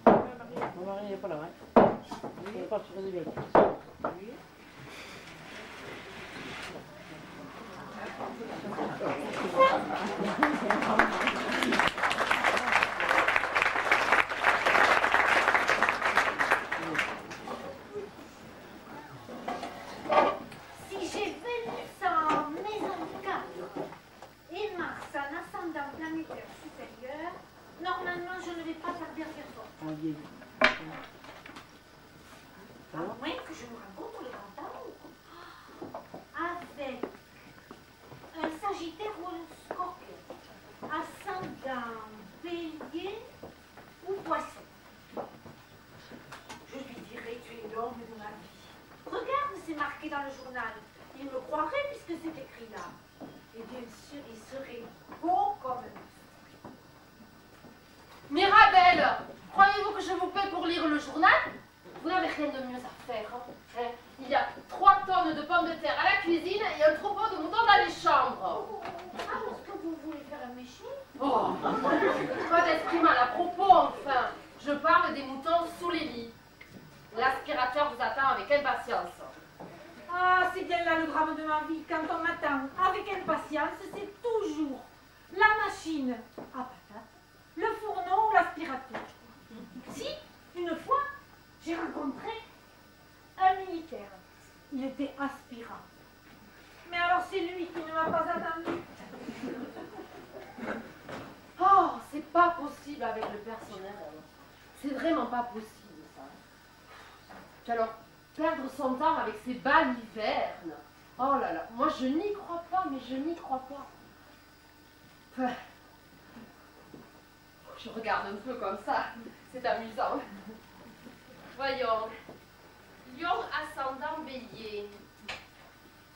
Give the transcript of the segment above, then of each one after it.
Mon mari n'est pas là, hein. Il n'est pas sur les bêtises. Oui. Si j'ai venu sans maison de cap et Mars en ascendant planétaire supérieur, normalement je ne vais pas tarder à faire fort. À moins que je me rencontre le grand amour. Avec un Sagittaire ou un Scorpion, ascendant Bélier ou Poisson. Je lui dirai, tu es l'homme de ma vie. Regarde, c'est marqué dans le journal. Il me croirait puisque c'est écrit là. Et bien sûr, il serait beau comme un. Mirabelle, croyez-vous que je vous paie pour lire le journal? Vous n'avez rien de mieux à faire. Hein? Il y a 3 tonnes de pommes de terre à la cuisine et un troupeau de moutons dans les chambres. Ah, est-ce que vous voulez faire un méchant? Oh, pas d'esprit mal à propos, enfin. Je parle des moutons sous les lits. L'aspirateur vous attend avec impatience. Ah, c'est bien là le drame de ma vie. Quand on m'attend avec impatience, c'est toujours la machine à patates, le fourneau ou l'aspirateur. Si, une fois, j'ai rencontré un militaire. Il était aspirant. Mais alors c'est lui qui ne m'a pas attendu. Oh, c'est pas possible avec le personnel. C'est vraiment pas possible, ça. Puis alors, perdre son temps avec ces balivernes. Oh là là, moi je n'y crois pas, mais je n'y crois pas. Enfin, je regarde un peu comme ça, c'est amusant. Voyons. Lion ascendant Bélier.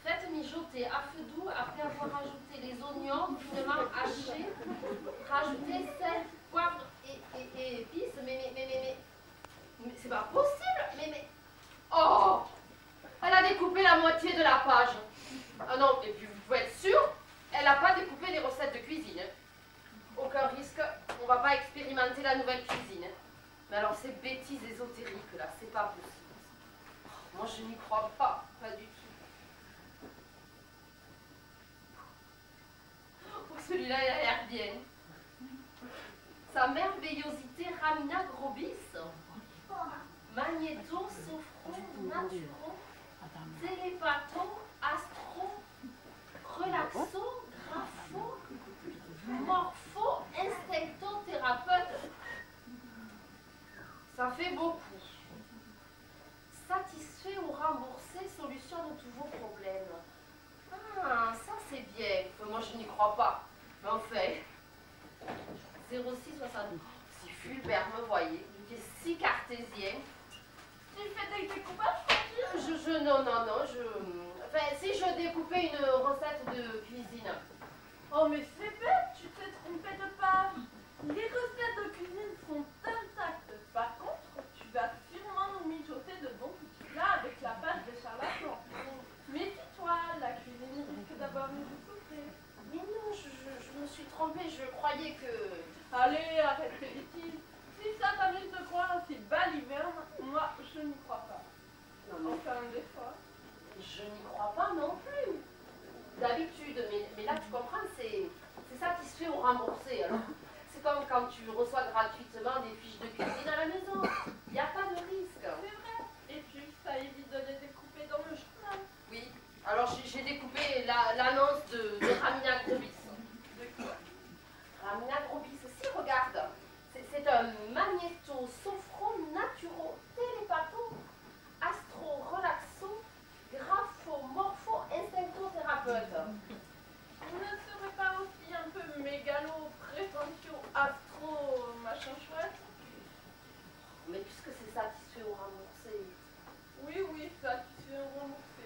Faites mijoter à feu doux après avoir ajouté les oignons finement hachés. Rajoutez sel, poivre et épices. Mais c'est pas possible. Mais. Oh! Elle a découpé la moitié de la page. Ah non, et puis vous pouvez être sûr, elle n'a pas découpé les recettes de cuisine. Aucun risque, on va pas expérimenter la nouvelle cuisine. Mais alors ces bêtises ésotériques là, c'est pas possible. Moi je n'y crois pas, pas du tout. Oh, celui-là il a l'air bien. Sa merveillosité Ramina Grobis. Magnéto, sophro, naturo, télépato, astro, relaxo, grapho, morpho, instinctothérapeute. Ça fait beaucoup. Satisfait ou remboursé, solution de tous vos problèmes. Ah, ça c'est bien. Moi je n'y crois pas. Mais en fait, 0660. Si Fulbert me voyait, il était si cartésien. Tu fais des découpages, tranquille? Non, enfin, si je découpais une recette de cuisine. Oh, mais c'est bête, tu t'es trompé de page. Les recettes de cuisine sont intactes. Par contre, tu vas sûrement nous mijoter de bons petits plats avec la pâte de charlatans. Méfie-toi, la cuisine risque d'avoir une souffrée. Mais non, je me suis trompée, je croyais que... Allez, arrête tes bêtises. Si ça t'amuse de croire à ces balivernes, moi, je n'y crois pas. Non, Enfin, des fois. je n'y crois pas non plus. D'habitude, mais là, tu comprends, c'est satisfait ou remboursé. Alors. C'est comme quand tu reçois gratuitement des fiches de cuisine à la maison. Il n'y a pas de risque. C'est vrai. Et puis, ça évite de les découper dans le journal. Oui. Alors, j'ai découpé l'annonce de Ramina Grobis. De quoi? Ramina Grobis aussi, regarde. C'est un magnéto, sophro, naturo, télépato, astro, relaxo, grapho, morpho, instinctothérapeute. Vous ne serez pas aussi un peu mégalo, prétentieux, astro, machin chouette? Mais puisque c'est satisfait ou remboursé. Oui, satisfait ou remboursé.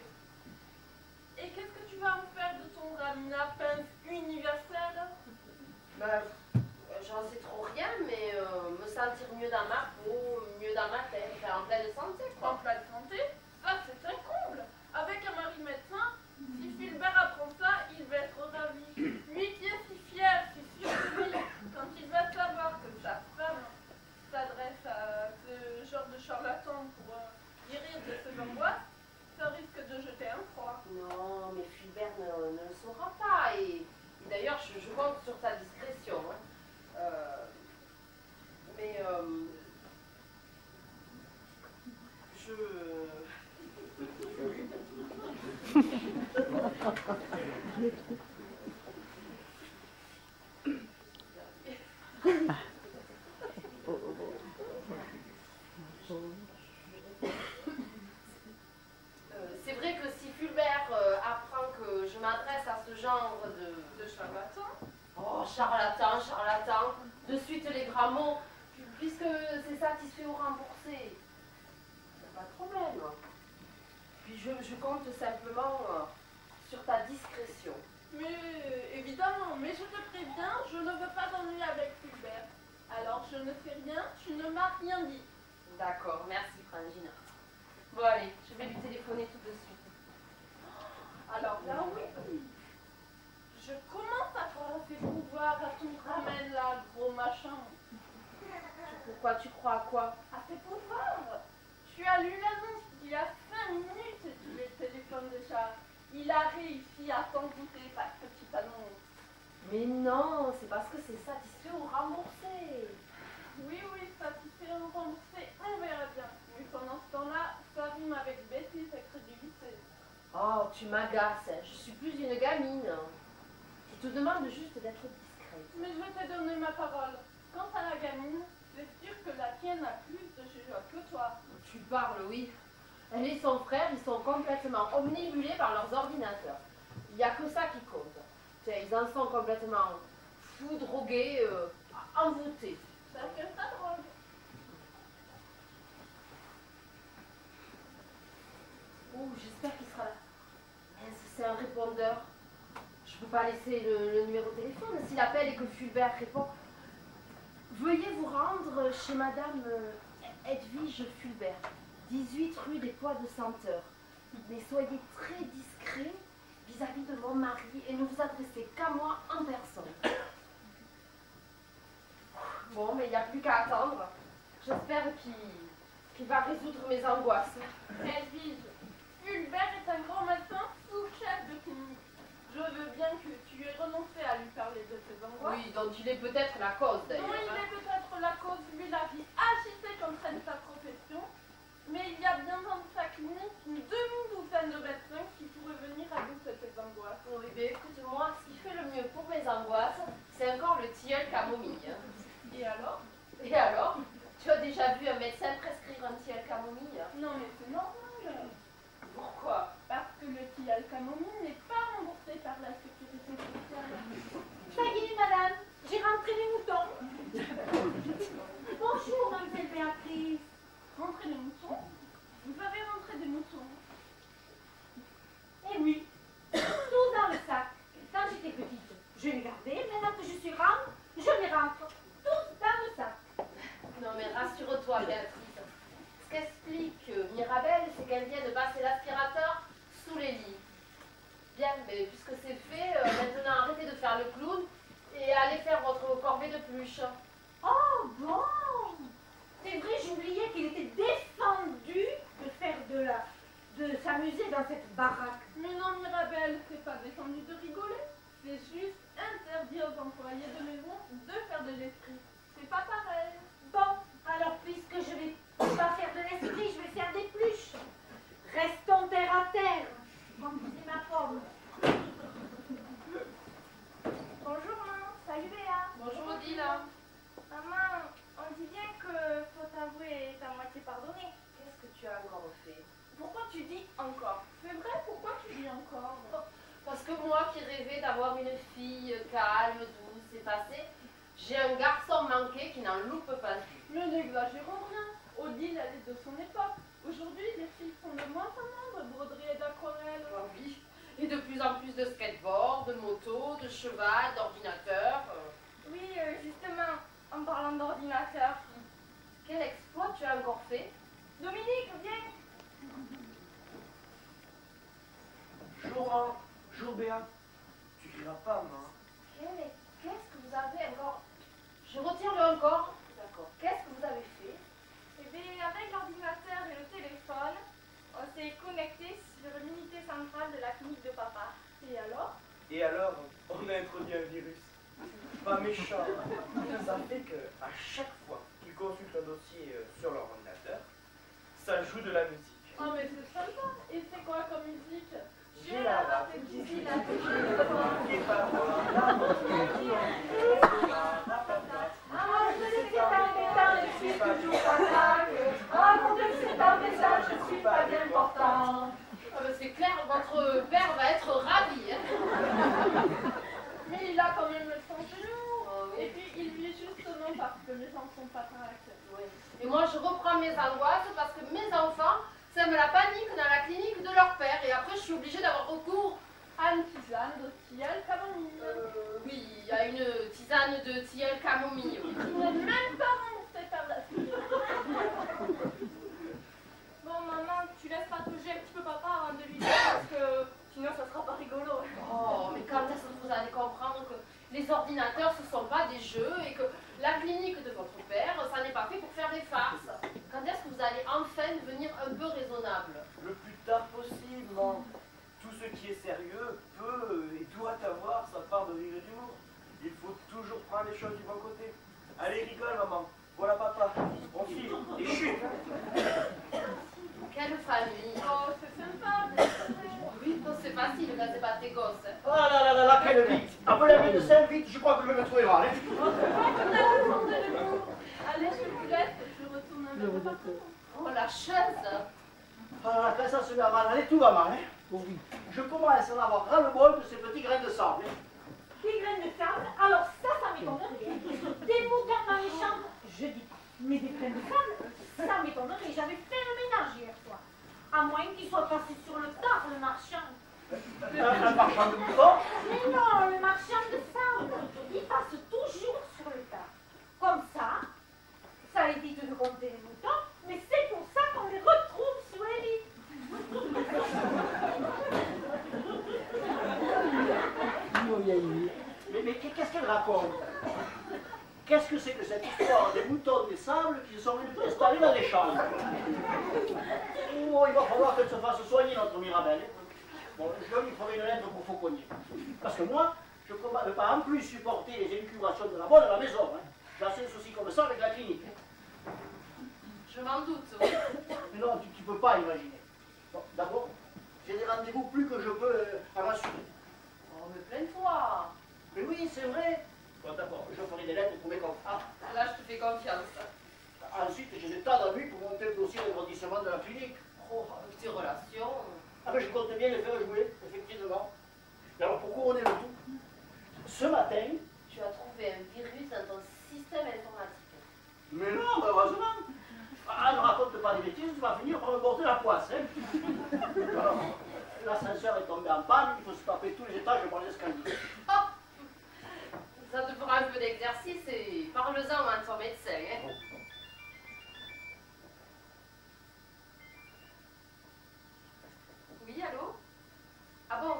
Et qu'est-ce que tu vas en faire de ton Ramina pince universelle? Ben, j'en sais trop rien, mais me sentir mieux dans ma peau, mieux dans ma tête, en pleine santé, quoi. En pleine santé? Ça, c'est un comble. Avec un mari médecin, si Fulbert apprend ça, il va être ravi. Lui qui est si fier, si sûr de lui, quand il va savoir que sa femme s'adresse à C'est vrai que si Fulbert apprend que je m'adresse à ce genre de charlatan, oh charlatan, charlatan, de suite les grands mots, puisque c'est satisfait ou remboursé, pas de problème. Puis je compte simplement sur ta discrétion. Mais évidemment, mais je te préviens, je ne veux pas d'ennui avec Fulbert. Alors je ne fais rien, tu ne m'as rien dit. D'accord, merci Frangina. Bon allez, je vais lui téléphoner tout de suite. Alors là oui, je commence à croire à tes pouvoirs, à ton ramène là, gros machin. Pourquoi tu crois à quoi? À tes pouvoirs. Tu as lu l'annonce il y a 5 minutes et tu les téléphones déjà. Il a réussi à t'envoûter par petite annonce. Mais non, c'est parce que c'est satisfait ou remboursé. Oui, satisfait ou remboursé, on verra bien. Mais pendant ce temps-là, ça rime avec bêtise et crédulité. Oh, tu m'agaces, je suis plus une gamine. Je te demande juste d'être discrète. Mais je vais te donner ma parole. Quant à la gamine, c'est sûr que la tienne a plus de jugeote que toi. Tu parles, oui. Elle et son frère, ils sont complètement omnibulés par leurs ordinateurs. Il n'y a que ça qui compte. Tiens, ils en sont complètement fous, drogués, envoûtés. Ça que ça drogue. Oh, j'espère qu'il sera là. Mince, c'est un répondeur. Je ne peux pas laisser le numéro de téléphone. S'il appelle et que Fulbert répond, veuillez vous rendre chez Madame Edwige Fulbert, 18 rue des Pois de Senteur. Mais soyez très discret vis-à-vis de mon mari et ne vous adressez qu'à moi en personne. Bon, mais il n'y a plus qu'à attendre. J'espère qu'il va résoudre mes angoisses. Edwige, Fulbert est un grand médecin sous-chef de clinique. Je veux bien que tu aies renoncé à lui parler de tes angoisses. Oui, dont il est peut-être la cause d'ailleurs. Non, il est peut-être la cause, lui, la vie agitée comme traîne sa profession. Mais il y a bien dans sa clinique une demi-douzaine de médecins qui pourraient venir à bout de tes angoisses. Oui, mais écoute-moi, ce qui fait le mieux pour mes angoisses, c'est encore le tilleul camomille. Et alors? Et alors? Tu as déjà vu un médecin prescrire un tilleul camomille? Non, mais c'est normal. Pourquoi? Parce que le tilleul camomille n'est pas remboursé par la sécurité sociale. Ça y est, madame, j'ai rentré les moutons. Bonjour, mademoiselle Béatrice. Rentrer des moutons? Vous avez rentré des moutons? Eh oui, tous dans le sac. Quand j'étais petite, je les gardais. Maintenant que je suis grande, je les rentre tous dans le sac. Non mais rassure-toi Béatrice. Ce qu'explique Mirabelle, c'est qu'elle vient de passer l'aspirateur sous les lits. Bien, mais puisque c'est fait, maintenant arrêtez de faire le clown et allez faire votre corvée de pluche. Oh bon! C'est vrai, j'oubliais qu'il était défendu de s'amuser dans cette baraque. Mais non, Mirabelle, c'est pas défendu de rigoler. C'est juste interdit aux employés de maison de faire de l'esprit. C'est pas pareil. Bon, alors puisque je vais pas faire de l'esprit, je vais faire des pluches. Restons terre à terre, comme disait ma pomme. Bonjour maman, salut Béa. Bonjour Odile. Maman, on dit bien que faute avouée est à moitié pardonnée. Qu'est-ce que tu as encore fait? Pourquoi tu dis encore? C'est vrai, pourquoi tu dis encore? Parce que moi qui rêvais d'avoir une fille calme, douce, effacée, j'ai un garçon manqué qui n'en loupe pas une. Mais n'exagérons rien. Odile, elle est de son époque. Aujourd'hui, les filles font de moins en moins de broderie et d'aquarelle. Ah oui, et de plus en plus de skateboard, de motos, de cheval, d'ordinateur. Oui, justement, en parlant d'ordinateur. Quel exploit tu as encore fait? Dominique, viens. Bonjour Béa. Tu crieras pas, maman. Mais qu'est-ce que vous avez encore? Je retire le encore. D'accord. Qu'est-ce que vous avez fait? Eh bien, avec l'ordinateur et le téléphone, on s'est connecté sur l'unité centrale de la clinique de papa. Et alors? Et alors, on a introduit un virus. Pas méchant. Ça fait que à chaque fois qu'ils consultent un dossier sur leur ordinateur, ça joue de la musique. Oh mais c'est sympa. Et c'est quoi comme musique? J'ai la rate qui la qui est pas moi. Ah, je sais embêtant, je suis toujours pas traque. Ah, mon Dieu, c'est embêtant, je suis pas bien portant. Ah ben, c'est clair, votre père va être ravi. Hein. Mais il a quand même le sens de l'humour. Oh, oui. Et puis il vit justement parce que les gens sont pas caractères. Oui. Et moi, je reprends mes angoisses parce que mes enfants sèment la panique dans la clinique de leur père. Et après, je suis obligée d'avoir recours À une tisane de tilleul camomille. oui, à une tisane de tilleul camomille. Oui. Qui n'est même pas remboursée par la fille. Bon, maman, tu laisseras toucher un petit peu papa avant de lui dire parce que sinon ça sera pas rigolo. Oh, mais quand est-ce que vous allez comprendre que les ordinateurs, ce ne sont pas des jeux et que la clinique de votre père, ça n'est pas fait pour faire des farces? Quand est-ce que vous allez enfin devenir un peu raisonnable? Le plus tard possible, non. Tout ce qui est sérieux peut et doit avoir sa part de rire et d'humour. Il faut toujours prendre les choses du bon côté. Allez, rigole, maman. Voilà papa. On file. Et chut. Quelle famille! Oh, c'est sympa. Oui, c'est facile, là, c'est pas tes gosses. Hein. Oh là là là là, quelle vite! Appelez un médecin vite, je crois que je vais me trouver mal. Hein. Allez, je vous laisse, je retourne avec le patron. Oh, la chaise! Ah, quand ça se met à mal aller, tout va mal. Hein. Oui. Je commence à en avoir ras-le-bol de ces petits grains de sable. Hein. Des graines de sable, alors ça m'étonnerait. Des moutons dans les chambres, je dis pas. Mais des graines de sable, ça m'étonnerait. J'avais fait le ménage hier soir. À moins qu'il soit passé sur le tard, le marchand. Un marchand de moutons. Mais non, le marchand de sable, il passe toujours sur le tard. Comme ça évite de compter les moutons, mais c'est pour ça qu'on les retrouve sous les lits. Mais qu'est-ce qu'elle raconte? Qu'est-ce que c'est que cette histoire des moutons des sables qui se sont installés dans les chambres? Oh, il va falloir qu'elle se fasse soigner, notre Mirabelle. Bon, je lui ferai une lettre pour Fauconnier. Parce que moi, je ne peux pas en plus supporter les élucubrations de la bonne à la maison. Hein. J'ai assez de soucis comme ça avec la clinique. Je m'en doute, oui. Mais non, tu ne peux pas imaginer. Bon, d'abord, j'ai des rendez-vous plus que je peux à m'assurer. Oh, mais plains-toi. Mais oui, c'est vrai. Bon, d'abord, je ferai des lettres pour mes confrères. Là, je te fais confiance. Ensuite, j'ai des tas d'amis pour monter le dossier d'agrandissement de la clinique. Oh, avec tes relations. Ah ben, je compte bien les faire jouer, effectivement. Et alors, pour couronner le tout, ce matin... Tu as trouvé un virus dans ton système informatique. Mais non, heureusement. Ah, ne raconte pas des bêtises, tu vas finir par me porter la poisse. Hein. Alors, l'ascenseur est tombé en panne, il faut se taper tous les étages pour les escaliers. Oh, ça te fera un peu d'exercice et parle-en à ton médecin. Hein. Oui, allô? Ah bon?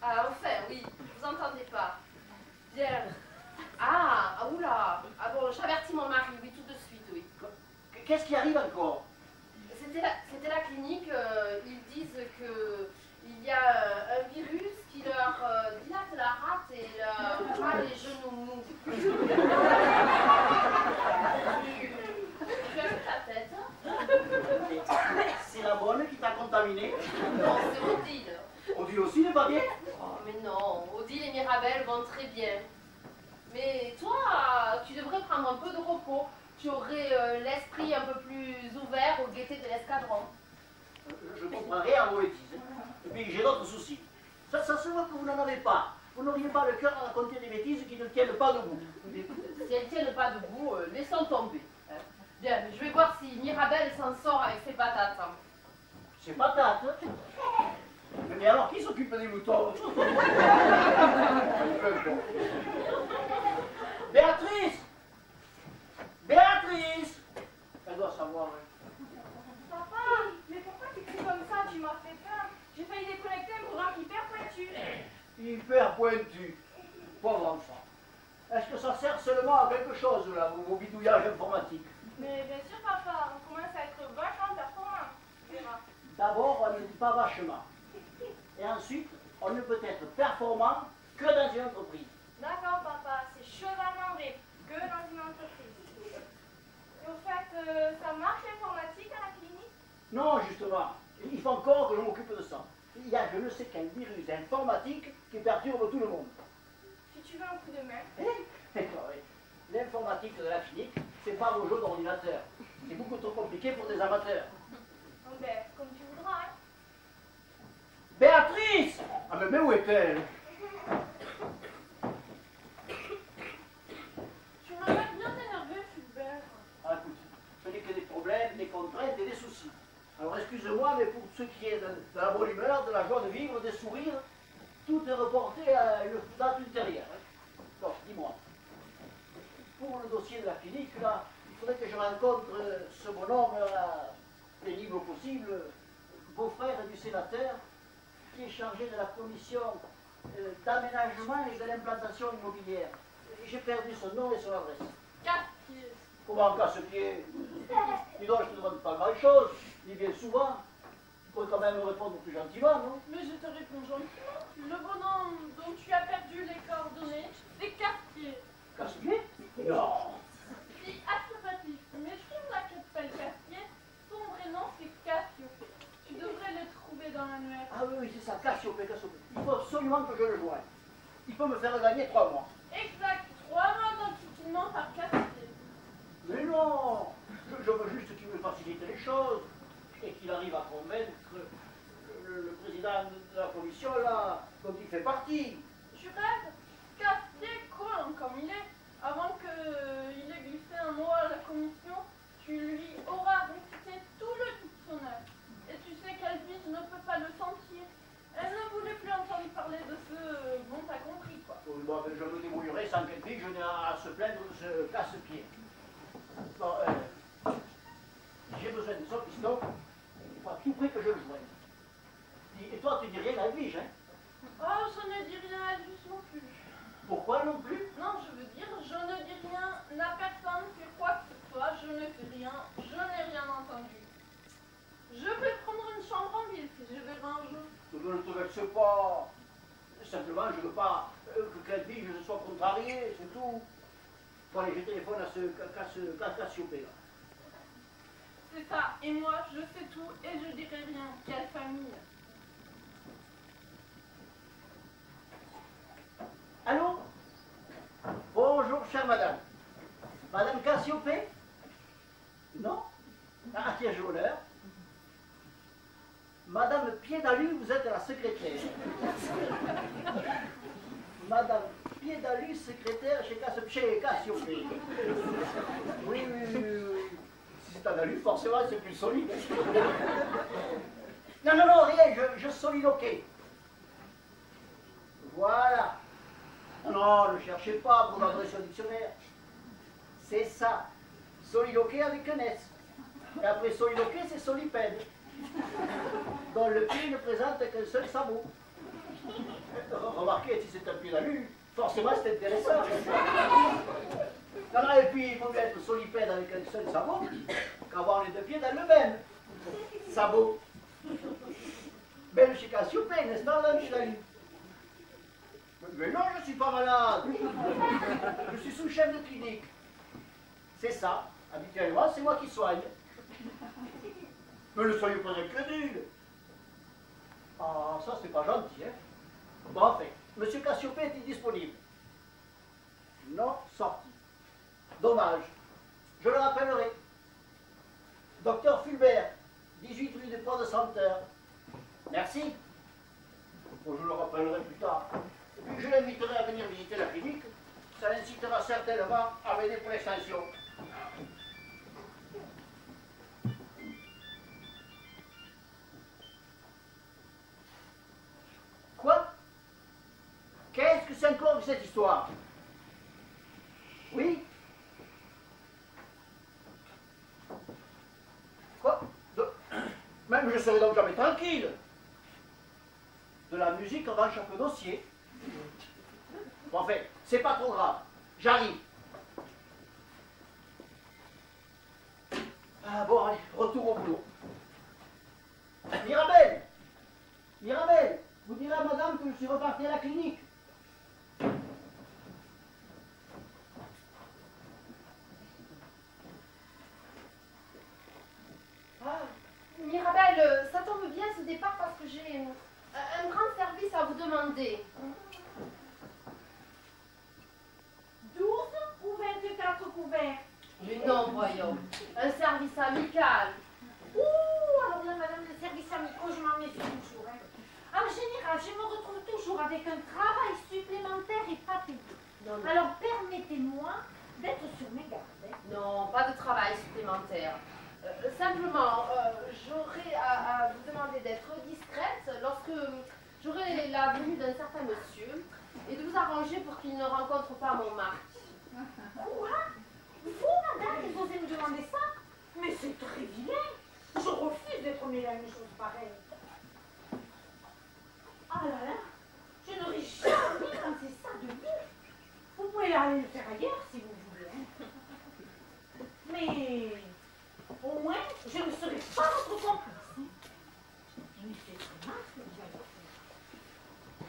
Ah, enfin, oui, vous entendez pas. Bien. Ah, oula. Ah bon, j'avertis mon mari, oui, tout de suite, oui. Qu'est-ce qui arrive encore? C'était la clinique, ils disent qu'il y a un virus qui leur dilate la rate et leur rend les genoux mous. Tu as vu ta tête? C'est la bonne qui t'a contaminé? Non, c'est Odile. Odile aussi n'est pas bien? Oh, mais non, Odile et Mirabelle vont très bien. Mais toi, tu devrais prendre un peu de repos. Tu aurais l'esprit un peu plus ouvert aux gaietés de l'escadron. Je ne comprends rien à vos bêtises. Et puis j'ai d'autres soucis. Ça se voit que vous n'en avez pas. Vous n'auriez pas le cœur à raconter des bêtises qui ne tiennent pas debout. Si elles ne tiennent pas debout, laissons tomber. Hein. Bien, je vais voir si Mirabelle s'en sort avec ses patates. Hein. C'est patate. Mais alors, qui s'occupe des moutons? Béatrice! Béatrice! Elle doit savoir, hein. Papa, mais pourquoi tu cries comme ça? Tu m'as fait peur. J'ai failli déconnecter un programme hyper pointu. Hyper pointu. Pauvre enfant. Est-ce que ça justement à quelque chose, là, vos bidouillages informatiques. Mais bien sûr, papa, on commence à être vachement performant. Tu verras. D'abord, on ne dit pas vachement. Et ensuite, on ne peut être performant que dans une entreprise. D'accord, papa, c'est chevalement vrai, que dans une entreprise. Et au fait, ça marche l'informatique à la clinique? Non, justement. Il faut encore que je m'occupe de ça. Il y a je ne sais quel virus informatique qui perturbe tout le monde. Si tu veux un coup de main. L'informatique de la clinique, c'est pas vos jeux d'ordinateur. C'est beaucoup trop compliqué pour des amateurs. Oh ben, comme tu voudras, hein. Béatrice! Ah mais où est-elle? Tu m'as l'air bien énervé, Fulbert. Ah, écoute, ce n'est que des problèmes, des contraintes et des soucis. Alors excuse-moi, mais pour ce qui est de la bonne humeur, de la joie de vivre, des sourires, tout est reporté à une date ultérieure. Hein. Donc, dis-moi, pour le dossier de la clinique, là, il faudrait que je rencontre ce bonhomme, là, pénible possible, beau-frère du sénateur, qui est chargé de la commission d'aménagement et de l'implantation immobilière. J'ai perdu son nom et son adresse. Casse-pied. Comment casse-pied? Dis donc, je ne te demande pas grand-chose, dis bien souvent. Tu pourrais quand même me répondre plus gentiment, non? Mais je te réponds gentiment. Le bonhomme dont tu as perdu les coordonnées, c'est Casse-pied. Casse-pied? Non. Si, affirmatif. Mais je trouve la capitale Casse-pied, son vrai nom c'est Cassiopée. Tu devrais le trouver dans l'annuaire. Ah oui, oui, c'est ça, Cassiopée, Cassiopée. Il faut absolument que je le joigne. Il peut me faire gagner 3 mois. Exact, 3 mois d'enquiquinement par Casse-pied. Mais non, je veux juste qu'il me facilite les choses et qu'il arrive à convaincre le président de la commission, là, dont il fait partie. Tu rêves? Casse-pied, con comme il est. Avant qu'il ait glissé un mot à la commission, tu lui auras récité tout le dictionnaire. Et tu sais qu'Alvise ne peut pas le sentir. Elle ne voulait plus entendre parler de ce... Bon, t'as compris, quoi. Bon, je me débrouillerai sans qu'elle pique, je n'ai à se plaindre de ce casse-pied. Bon, j'ai besoin de son piston, il faut à tout prix que je le joigne. Et toi, tu dis rien à Edwige, hein? Oh, je ne dis rien à Alvise non plus. Pourquoi non plus? Non, je veux dire, je ne dis rien à personne sur quoi que ce soit, je ne fais rien, je n'ai rien entendu. Je vais prendre une chambre en ville si je verrai un jour. Je ne te vexe pas. Simplement, je ne veux pas que Edwige soit contrariée, c'est tout. Bon, allez, je téléphone à ce Cassiopée, là. C'est ça, et moi, je sais tout et je dirai rien. Quelle famille! Allô? Bonjour, chère madame. Madame Cassiopée? Non? Ah, tiens, j'ai l'honneur. Madame Piédalu, vous êtes la secrétaire. Madame Piédalu, secrétaire chez Cassiopée. Oui, oui, oui, oui. Si c'est un alu, forcément, c'est plus solide. Non, non, non, rien, je soliloquais. Voilà. Non, ne cherchez pas, vous l'adressez au dictionnaire. C'est ça. Soliloquer avec un S. Et après soliloquer, c'est solipède. Dont le pied ne présente qu'un seul sabot. Remarquez, si c'est un pied d'alu, forcément c'est intéressant. Non, non, et puis il faut bien être solipède avec un seul sabot qu'avoir les deux pieds dans le même sabot. Belle chez Cassiopée, n'est-ce pas, madame Piédalu? Mais non, je ne suis pas malade. Je suis sous-chef de clinique. C'est ça. Habituellement, c'est moi qui soigne. Mais ne soyez pas incrédule. Ah, ça, c'est pas gentil, hein. Bon, enfin, monsieur Cassiopée est disponible. Non sorti. Dommage. Je le rappellerai. Docteur Fulbert, 18 rue des Ponts de Senteur. Merci. Bon, je le rappellerai plus tard. Et puis je l'inviterai à venir visiter la clinique. Ça l'incitera certainement à m'aider pour l'extension. Quoi? Qu'est-ce que c'est encore que cette histoire? Oui? Quoi? Même je serai donc jamais tranquille. De la musique avant chaque dossier. Bon, enfin, c'est pas trop grave. J'arrive. partez à la clinique. Ah, Mirabelle, ça tombe bien ce départ parce que j'ai un grand service à vous demander. 12 ou 24 couverts? Mais non, voyons. Un service amical. Ouh, alors là, madame, le service amicaux, je m'en méfie toujours. Hein. En général, je me retrouve toujours avec un travail supplémentaire et pas payé. Non, non. Alors, permettez-moi d'être sur mes gardes. Hein. Non, pas de travail supplémentaire. Simplement, j'aurais à vous demander d'être discrète lorsque j'aurai la venue d'un certain monsieur et de vous arranger pour qu'il ne rencontre pas mon mari. Quoi? Vous, madame, vous osez me demander ça? Mais c'est très vilain. Je refuse d'être mêlée à une chose pareille. Ah là là, je n'aurais jamais pensé ça de vous. Vous pouvez aller le faire ailleurs si vous voulez. Hein. Mais au moins, je ne serai pas votre complice. Hein. Mais c'est très mal ce que vous avez fait.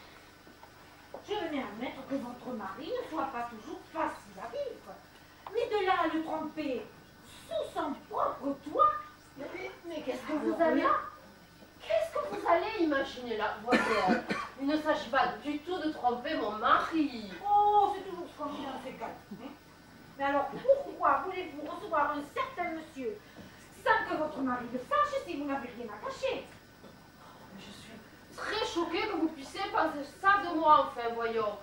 Je venais admettre que votre mari ne soit pas toujours facile à vivre. Mais de là à le tromper sous son propre toit. Mais qu'est-ce que vous allez... Qu'est-ce que vous allez imaginer là? Voyons, il ne s'agit pas du tout de tromper mon mari. Oh, c'est toujours ce qu'on dit dans ces cas. Hein. Mais alors, pourquoi voulez-vous recevoir un certain monsieur sans que votre mari le sache si vous n'avez rien à cacher? Je suis très choquée que vous puissiez penser ça de moi, enfin, voyons.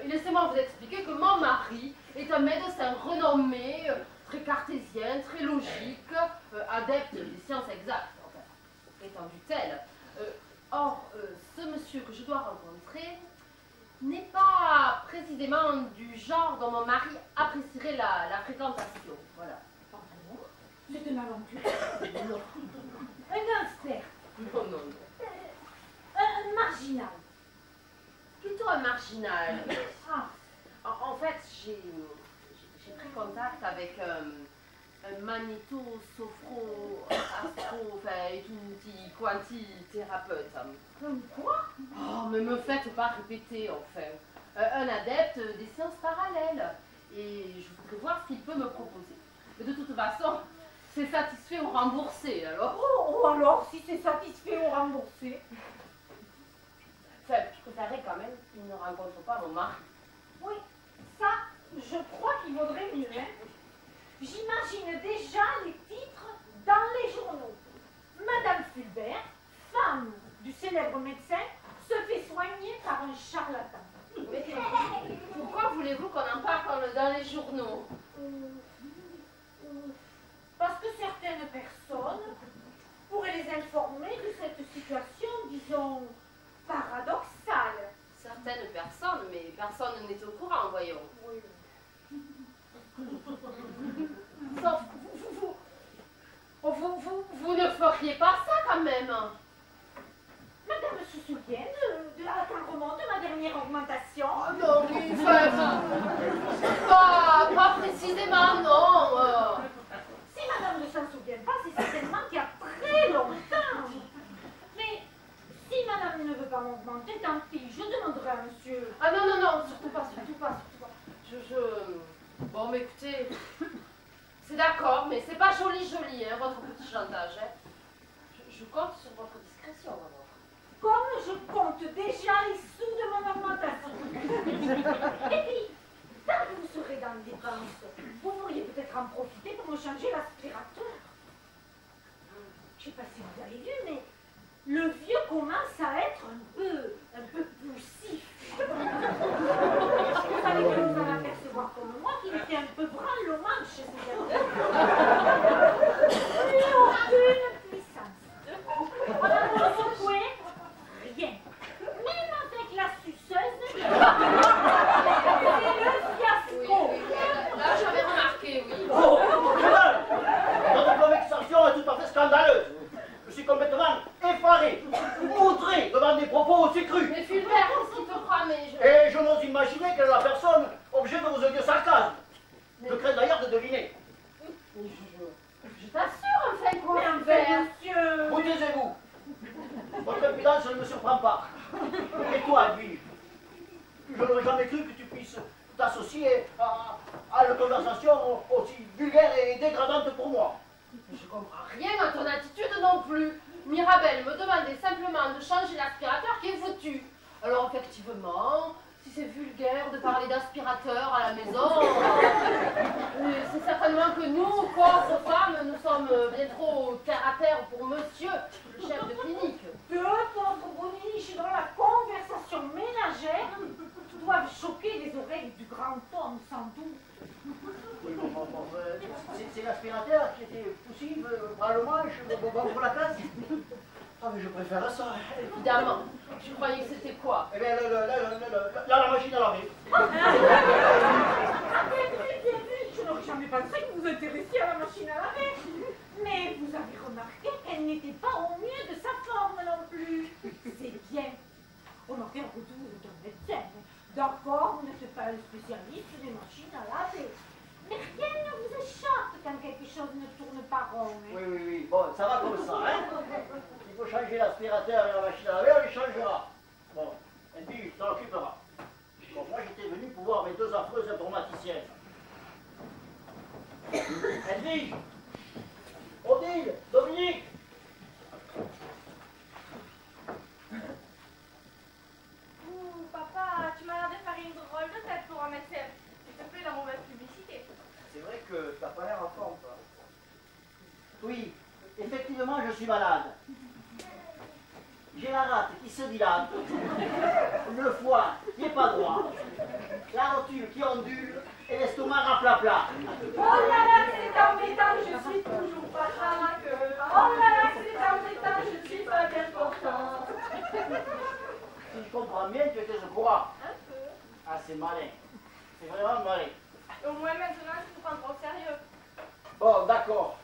Laissez-moi vous expliquer que mon mari est un médecin renommé, très cartésien, très logique, adepte des sciences exactes, enfin, prétendu tel. Or, ce monsieur que je dois rencontrer n'est pas précisément du genre dont mon mari apprécierait la fréquentation. Voilà. Pardon? C'est une aventure. Non. Un gangster. Non, non, non. Un marginal. Plutôt un marginal. Ah, En fait, j'ai pris contact avec un magnéto, sophro, astro, enfin, et tutti quanti thérapeute. quoi? Oh, mais me faites pas répéter, enfin. Un adepte des sciences parallèles. Et je voudrais voir ce qu'il peut me proposer. Mais de toute façon, c'est satisfait ou remboursé, alors. Oh, alors, si c'est satisfait ou remboursé? Enfin, je préférerais quand même qu'il ne rencontre pas mon mari. Oui, ça, je crois qu'il vaudrait mieux. Hein. J'imagine déjà les titres dans les journaux. Madame Fulbert, femme du célèbre médecin, se fait soigner par un charlatan. Mais pourquoi voulez-vous qu'on en parle dans les journaux? Parce que certaines personnes pourraient les informer de cette situation, disons, paradoxale. Certaines personnes, mais personne n'est au courant, voyons. Oui. Sauf vous ne feriez pas ça quand même. Madame se souvient à quand remonte ma dernière augmentation? Non, oui, pas précisément, non. Si madame ne s'en souvient pas, c'est certainement qu'il y a très longtemps. Mais si madame ne veut pas m'augmenter, tant pis, je demanderai à monsieur. Ah non, non, non, surtout pas, surtout pas, surtout pas. Bon, mais écoutez, c'est d'accord, mais c'est pas joli, hein, votre petit chantage. Hein. Je compte sur votre discrétion, alors. Comme je compte déjà les sous de mon augmentation. Et puis, tant que vous serez dans les dépenses, vous pourriez peut-être en profiter pour me changer l'aspirateur. Je ne sais pas si vous avez vu, mais le vieux commence à être un peu poussif. Vous allez vous en apercevoir comme moi qu'il était un peu branle-manche chez ses amis. Plus aucune puissance. On a beau secouer, rien. Même avec la suceuse, c'est le fiasco. Oui, là j'avais remarqué, oui. Oh, madame, votre conversation est tout à fait scandaleuse. Je suis complètement effaré, outré devant des propos aussi crus. Mais Fulbert, qu'est-ce qu'il te croit, mais Et je n'ose imaginer quelle est la personne objet de vos odieux sarcasmes. Je crains d'ailleurs de deviner. Je t'assure, enfin, quoi, Mais Fulbert. enfin, monsieur... Vous taisez-vous. Votre impudence ne me surprend pas. Et toi, lui, celle-ci a une conversation aussi vulgaire et dégradante pour moi. Je comprends rien à ton attitude non plus. Mirabelle me demandait simplement de changer l'aspirateur qui est foutu. Alors effectivement, si c'est vulgaire de parler d'aspirateur à la maison, c'est certainement que nous, pauvres femmes, nous sommes bien trop terre à terre pour monsieur, le chef de clinique. Deux pauvres boniches dans la conversation ménagère doivent choquer les oreilles du grand homme, sans doute. Oui, bon, c'est l'aspirateur qui était poussif, bras le manche, bon pour la classe. Ah, mais je préfère ça. Évidemment. Je croyais que c'était quoi? Eh bien, la machine à laver. Bien vu, je n'aurais jamais pensé que vous vous intéressiez à la machine à laver. Mais vous avez remarqué qu'elle n'était pas au mieux de sa forme non plus. C'est bien. Remarquez un retour d'un médecin. D'accord, vous n'êtes pas le spécialiste des machines à laver. Mais rien ne vous échappe quand quelque chose ne tourne pas rond. Hein. Oui. Bon, ça va comme ça, hein. Il faut changer l'aspirateur et la machine à laver, on les changera. Bon, Edwige, tu t'en occuperas. Bon, moi j'étais venu pour voir mes deux affreuses informaticiennes. Edwige, Odile, Dominique. Ouh, papa, tu m'as l'air de faire une drôle de tête pour un médecin. S'il te plaît, la mauvaise publicité. C'est vrai que t'as pas l'air en forme, toi. Oui, effectivement, je suis malade. J'ai la rate qui se dilate, le foie qui n'est pas droit, la rotule qui ondule et l'estomac raplapla. Oh là là, c'est embêtant, je suis toujours pas traque. Oh là là, c'est embêtant, je suis pas bien contente. Si je comprends bien, tu étais au courant. Un peu. Ah, c'est malin. C'est vraiment malin. Au moins maintenant, tu te prends trop au sérieux. Bon, d'accord.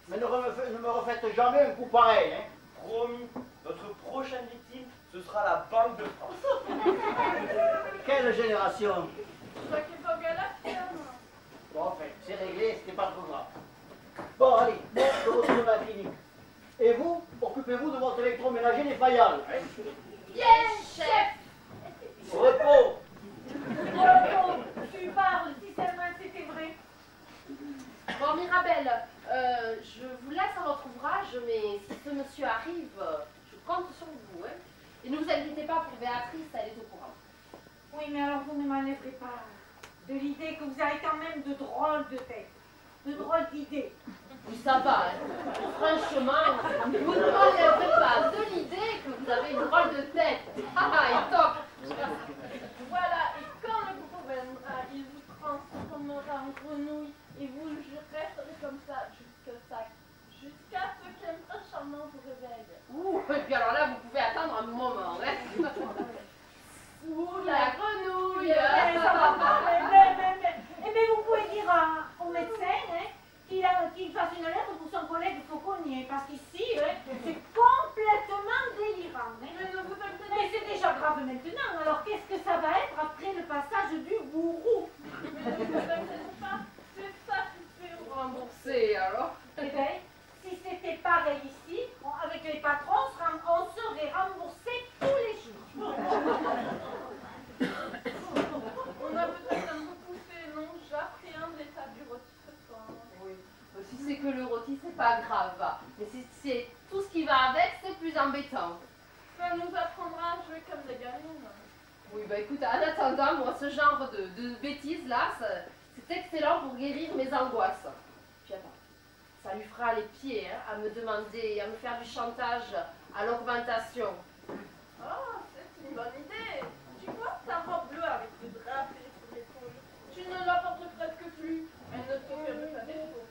Mais ne me refaites jamais un coup pareil, hein. Promis, notre prochaine victime, ce sera la Banque de France. Quelle génération. Je crois qu'il faut que la ferme. Bon, enfin, c'est réglé, c'était pas trop grave. Bon, allez, moi, je retourne à la clinique. Et vous, occupez-vous de votre électroménager défaillant. Hein. Yes, chef. Repos. Oh, tu parles, si seulement c'était vrai. Bon, Mirabelle, je vous laisse à votre ouvrage, mais si ce monsieur arrive, je compte sur vous. Hein. Et ne vous inquiétez pas pour Béatrice, elle est au courant. Oui, mais alors vous ne m'enlèverez pas de l'idée que vous avez quand même de drôles de tête, de drôles d'idées. Oui, ça va, hein. Franchement, vous ne m'enlèverez pas de l'idée que vous avez une drôle de tête. Ah, et top. Voilà, et quand le groupe viendra, il vous transformera en grenouille et vous resterez comme ça jusqu'à ce qu'un prince charmant vous réveille. Ouh, et puis alors là, vous pouvez attendre un moment. Hein. Ouh, la grenouille. Ça va pas, mais vous pouvez dire au médecin hein, qu'il fasse une lettre pour son collègue Fauconnier, parce qu'ici, hein, c'est complètement délirant. Hein. Mais c'est déjà grave maintenant, alors qu'est-ce que ça va être après le passage du gourou? Mais ne vous inquiétez pas, c'est ça qui fait Remboursé, alors. Eh bien, si c'était pareil ici, avec les patrons, on serait remboursé tous les jours. On a peut-être un peu poussé, non? J'appréhende l'état du rôti ce soir. Oui. Si c'est que le rôti, c'est pas grave. Mais si c'est tout ce qui va avec, c'est plus embêtant. Ça nous apprendra à jouer comme des gamines. Oui, bah écoute, en attendant, moi, ce genre de bêtises-là, c'est excellent pour guérir mes angoisses. Puis attends, ça lui fera les pieds hein, à me demander, à me faire du chantage à l'augmentation. Oh, c'est une bonne idée. Tu vois ta robe bleue avec le drapé sur l'épaule. Tu ne la portes presque plus. Elle ne te fait pas défaut.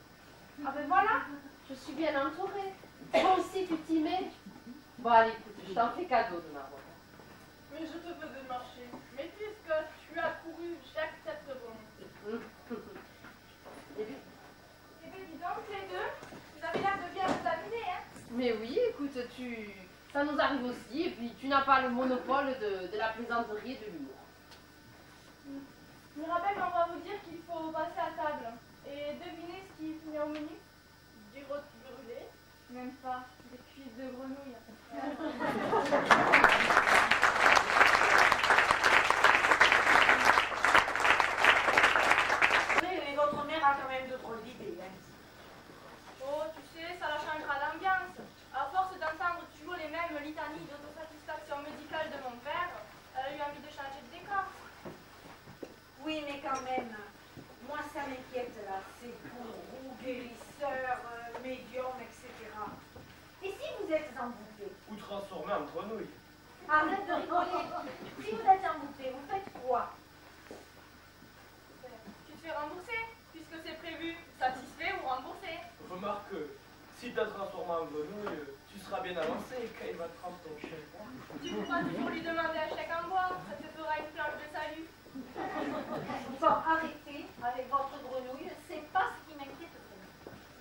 Ah ben voilà, je suis bien entourée. Toi aussi, tu t'y mets. Bon, allez, écoute, je t'en fais cadeau de ma robe. Mais je te veux démarcher. Mais puisque tu as couru, j'accepte volontiers. Et puis, Eh bien, dis donc, les deux, vous avez l'air de bien vous amuser, hein. mais oui, écoute, ça nous arrive aussi, et puis tu n'as pas le monopole de la plaisanterie et de l'humour. Mirabelle, on va vous dire qu'il faut passer à table. Et devinez ce qui finit au menu? Du rôti brûlé. Même pas, des cuisses de grenouille. même, moi ça m'inquiète là, ces gourous, guérisseurs, médiums, etc. Et si vous êtes embouté? Ou transformé en grenouille. Arrête de rigoler. Si vous êtes embouté, vous faites quoi? Tu te fais rembourser, puisque c'est prévu. Satisfait ou remboursé. Remarque, si t'as transformé en grenouille, tu seras bien avancé quand il va te prendre ton chèque. Tu pourras toujours lui demander un chèque en bois. Ça te fera une planche de salut. Bon, arrêtez avec votre grenouille, c'est pas ce qui m'inquiète.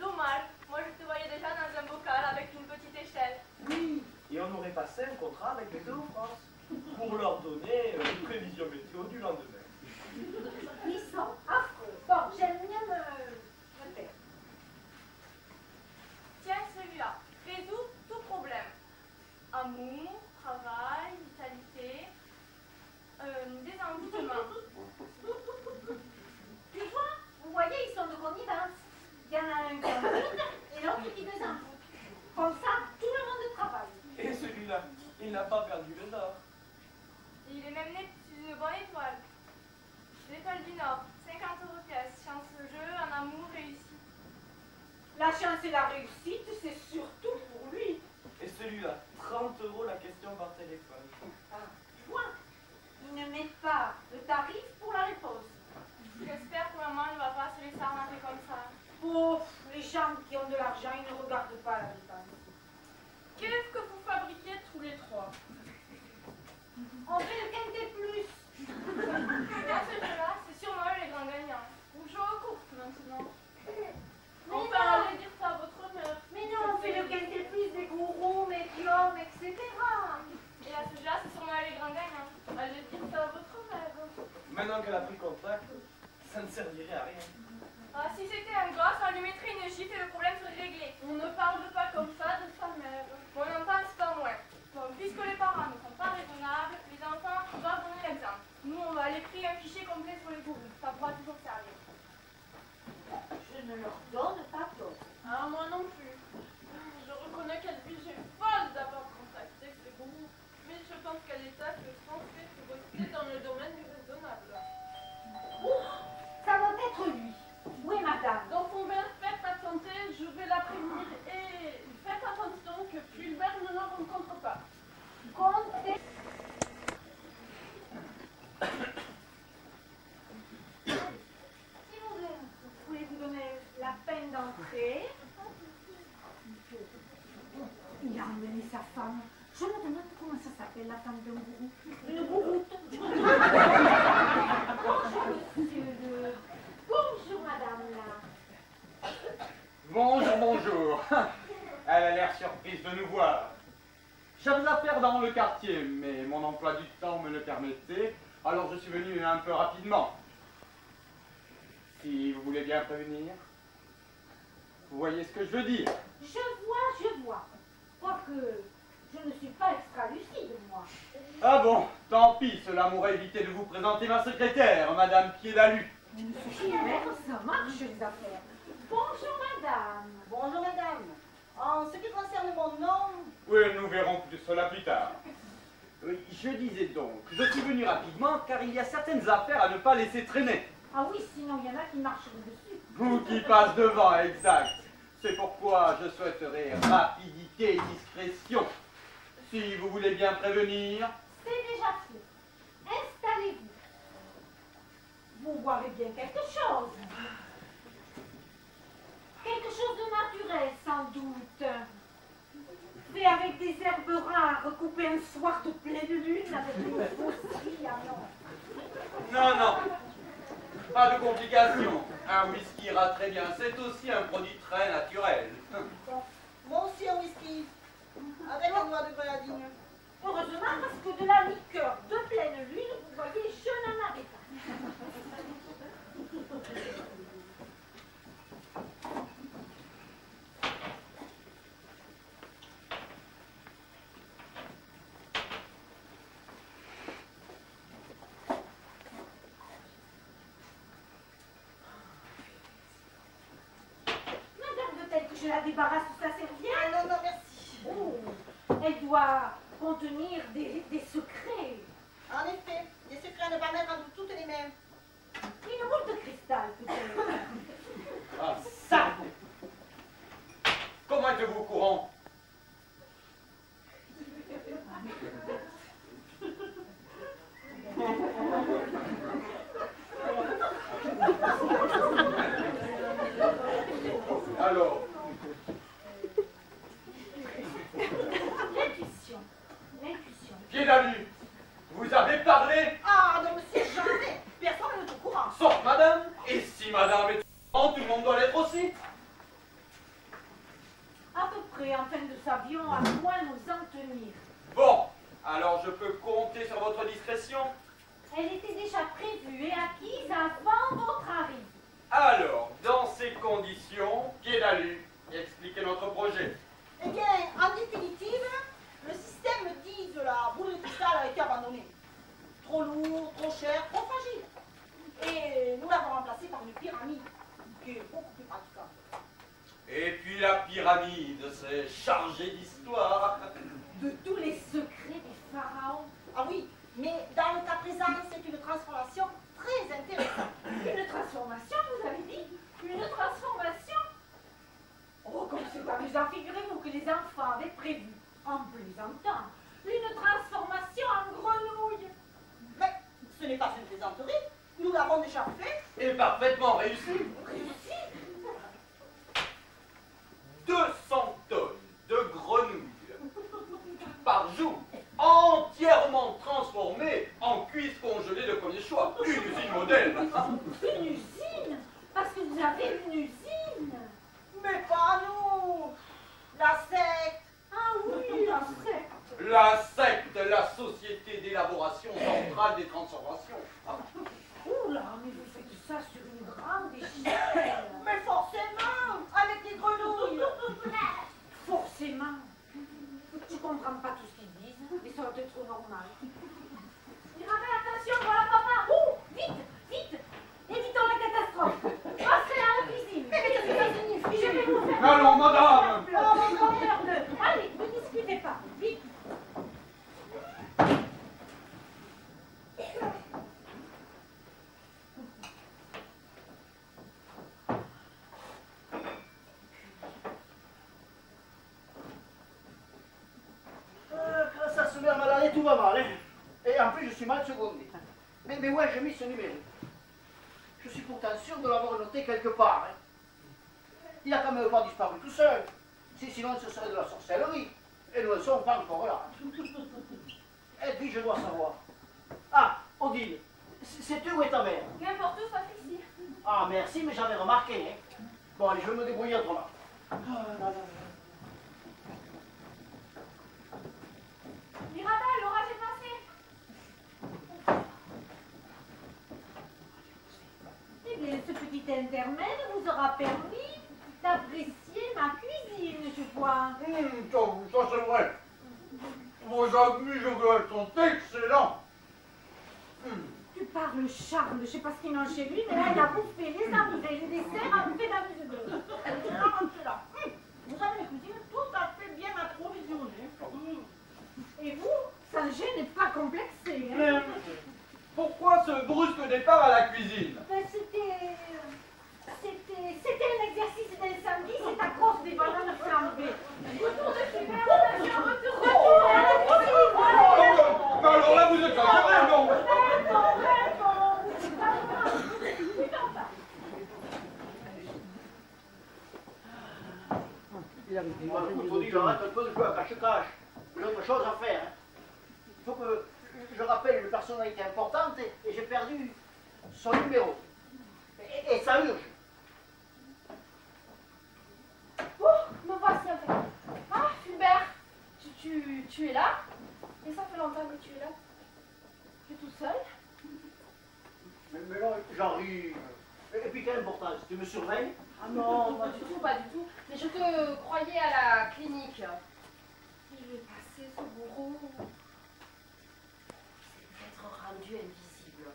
Dommage. Moi, je te voyais déjà dans un bocal avec une petite échelle. Oui, et on aurait passé un contrat avec Météo France pour leur donner une prévision météo du lendemain. Ils sont affreux. Bon, j'aime bien me taire. Tiens, celui-là. Résout tout problème. Amour, travail, vitalité, des emboutements. Tu vois, vous voyez, ils sont de connivence. Il y en a un qui emboute et l'autre qui désemboute. Comme ça, tout le monde travaille. Et celui-là, il n'a pas perdu le nord. Et il est même né sur une bonne étoile. L'étoile du Nord, 50 € pièce. Chance de jeu, un amour réussi. La chance et la réussite, c'est surtout pour lui. Et celui-là, 30 € la question par téléphone. Ah, tu vois, il ne met pas de tarif pour la réponse. J'espère que maman ne va pas se laisser arnaquer comme ça. Pauvre, les gens qui ont de l'argent, ils ne regardent pas la dépense. Qu'est-ce que vous fabriquez tous les trois? On fait le quintet plus. Dans ce jeu-là, c'est sûrement eux les grands gagnants. Vous jouez aux courses maintenant. Mais On non. va aller dire ça à votre mère. Mais non, on fait le quintet plus des gourous, médiums, etc. Et à ce jeu-là, c'est sûrement eux les grands gagnants. Allez dire ça à votre mère. Maintenant qu'elle a pris contact, ça ne servirait à rien. Ah, si c'était un gosse, on lui mettrait une gifle et le problème serait réglé. On ne parle pas comme ça de sa mère. On n'en pense pas moins. Donc, puisque les parents ne sont pas raisonnables, les enfants doivent donner l'exemple. Nous, on va aller créer un fichier complet sur les gourous. Ça pourra toujours servir. Je ne leur donne pas tort. Ah, moi non plus. Je reconnais qu'elle est folle d'avoir contacté ces gourous. Mais je pense qu'à l'état que Français se rester dans le domaine du raisonnable. Ça doit être lui. Oui, madame. Donc on va faire patienter, je vais la prévenir et faites attention que Fulbert ne le rencontre pas. Comptez. Si vous voulez vous donner la peine d'entrer. Il a emmené sa femme. Je me demande comment ça s'appelle, la femme d'un gourou. Une gouroute. Bonjour, monsieur. Bonjour, madame, là. Bonjour, bonjour. Elle a l'air surprise de nous voir. J'avais affaire dans le quartier, mais mon emploi du temps me le permettait, alors je suis venu un peu rapidement. Si vous voulez bien prévenir, vous voyez ce que je veux dire. Je vois. Quoique, je ne suis pas extra lucide, moi. Ah bon, tant pis, cela m'aurait évité de vous présenter ma secrétaire, Madame Piédalu. Pierre, ça marche, les affaires. Bonjour, madame. Bonjour madame. En ce qui concerne mon nom, Oui, nous verrons plus cela plus tard. Oui, je disais donc, je suis venu rapidement car il y a certaines affaires à ne pas laisser traîner. Ah oui, sinon il y en a qui marchent dessus. Vous qui passe devant, exact. C'est pourquoi je souhaiterais rapidité et discrétion. Si vous voulez bien prévenir. C'est déjà fait. Installez-vous. Vous boirez bien quelque chose. Quelque chose de naturel, sans doute. Fait avec des herbes rares, recoupées un soir de pleine lune avec une faucille à non. Non, non. Pas de complications. Un whisky ira très bien. C'est aussi un produit très naturel. moi aussi un whisky, avec un doigt de grenadine. Heureusement, parce que de la liqueur de pleine lune, vous voyez, je n'en avais pas. Madame de Telle, que je la débarrasse de sa serviette. Ah non, non, merci. Oh, elle doit contenir des secrets. En effet, des secrets à ne pas mettre entre toutes les mains. Une boule de cristal, peut-être. Ah, ça! Comment êtes-vous au courant? Alors, L'intuition. L'intuition. Guédalu, vous avez parlé? Ah, non, monsieur, jamais. Personne n'est au courant. Sauf madame. Et si madame est au courant, tout le monde doit l'être aussi. À peu près, enfin, nous savions à quoi nous en tenir. Bon, alors je peux compter sur votre discrétion. Elle était déjà prévue et acquise avant votre arrivée. Alors, dans ces conditions, Guédalu, expliquez notre projet. Eh bien, en définitive, le système dit que la boule de cristal a été abandonnée. Trop lourd, trop cher, trop fragile. Et nous l'avons remplacée par une pyramide, qui est beaucoup plus praticable. Et puis la pyramide, c'est chargé d'histoire. De tous les secrets des pharaons. Ah oui, mais dans le cas présent, c'est une transformation très intéressante. Une transformation, vous avez dit? Une transformation? Oh, comme c'est amusant, figurez-vous que les enfants avaient prévu, en plaisantant, une transformation en grenouille. Mais ce n'est pas une plaisanterie, nous l'avons déjà fait. Et parfaitement réussi. Réussi? 200 tonnes de grenouilles par jour, entièrement transformées en cuisses congelées de premier choix. Une usine modèle. Une usine? Parce que vous avez une usine? Mais pas nous. La secte. Ah oui, la secte. La secte, la société d'élaboration centrale des transformations. Oula, mais vous faites ça sur une grande échelle. Mais forcément, avec les grenouilles. Forcément. Je comprends pas tout ce qu'ils disent, mais ça doit être normal. Mirabelle, attention, voilà papa. Oh, vite, vite. Évitons la catastrophe. Passez à la cuisine. Mais qu'est-ce que ça signifie? Je vais vous faire... Allons, madame. Oh, merde. Allez, ne discutez pas. Vite. Quand ça se met à mal aller, tout va mal. Hein. Et en plus, je suis mal secondé. Mais ouais, j'ai mis ce numéro. Je suis pourtant sûr de l'avoir noté quelque part. Hein. Il n'a quand même pas disparu tout seul. Sinon, ce serait de la sorcellerie. Et nous ne sommes pas encore là. Et puis, je dois savoir. Ah, Odile, sais-tu où est ta mère? N'importe où, sauf ici. Ah, merci, mais j'avais remarqué. Hein. Bon, allez, je vais me débrouiller autrement. Mirabelle, l'orage est passé. Eh bien, ce petit intermède vous aura permis d'apprécier ma cuisine, je vois. Ça c'est vrai. Vos amis de sont excellents. Tu parles charme, je sais pas ce qu'il mange chez lui, mais là, il a bouffé les arrivées, les desserts, a fait la mise de l'eau. Vous avez une cuisine tout à fait bien approvisionnée. Et vous, Saint-Gé n'est pas complexé, hein? Mais pourquoi ce brusque départ à la cuisine? Ben, c'était un exercice d'incendie, c'est à cause des bananes flambées. Retour de supermarché, retour à la cuisine. Mais alors là, vous êtes exagérez, non? Odile, arrête un peu de jouer à cache-cache. J'ai autre chose à faire. Hein. Il faut que je rappelle une personnalité importante et j'ai perdu son numéro. Et ça urge. Oh, me voici en fait. Ah, Fulbert, tu es là? Et ça fait longtemps que tu es là. Tu es tout seul? Mais là, j'arrive. Et puis quelle importance? Tu me surveilles? Ah non, pas du tout, pas du tout. Mais je te croyais à la clinique. Il est passé ce bourreau. C'est peut-être rendu invisible.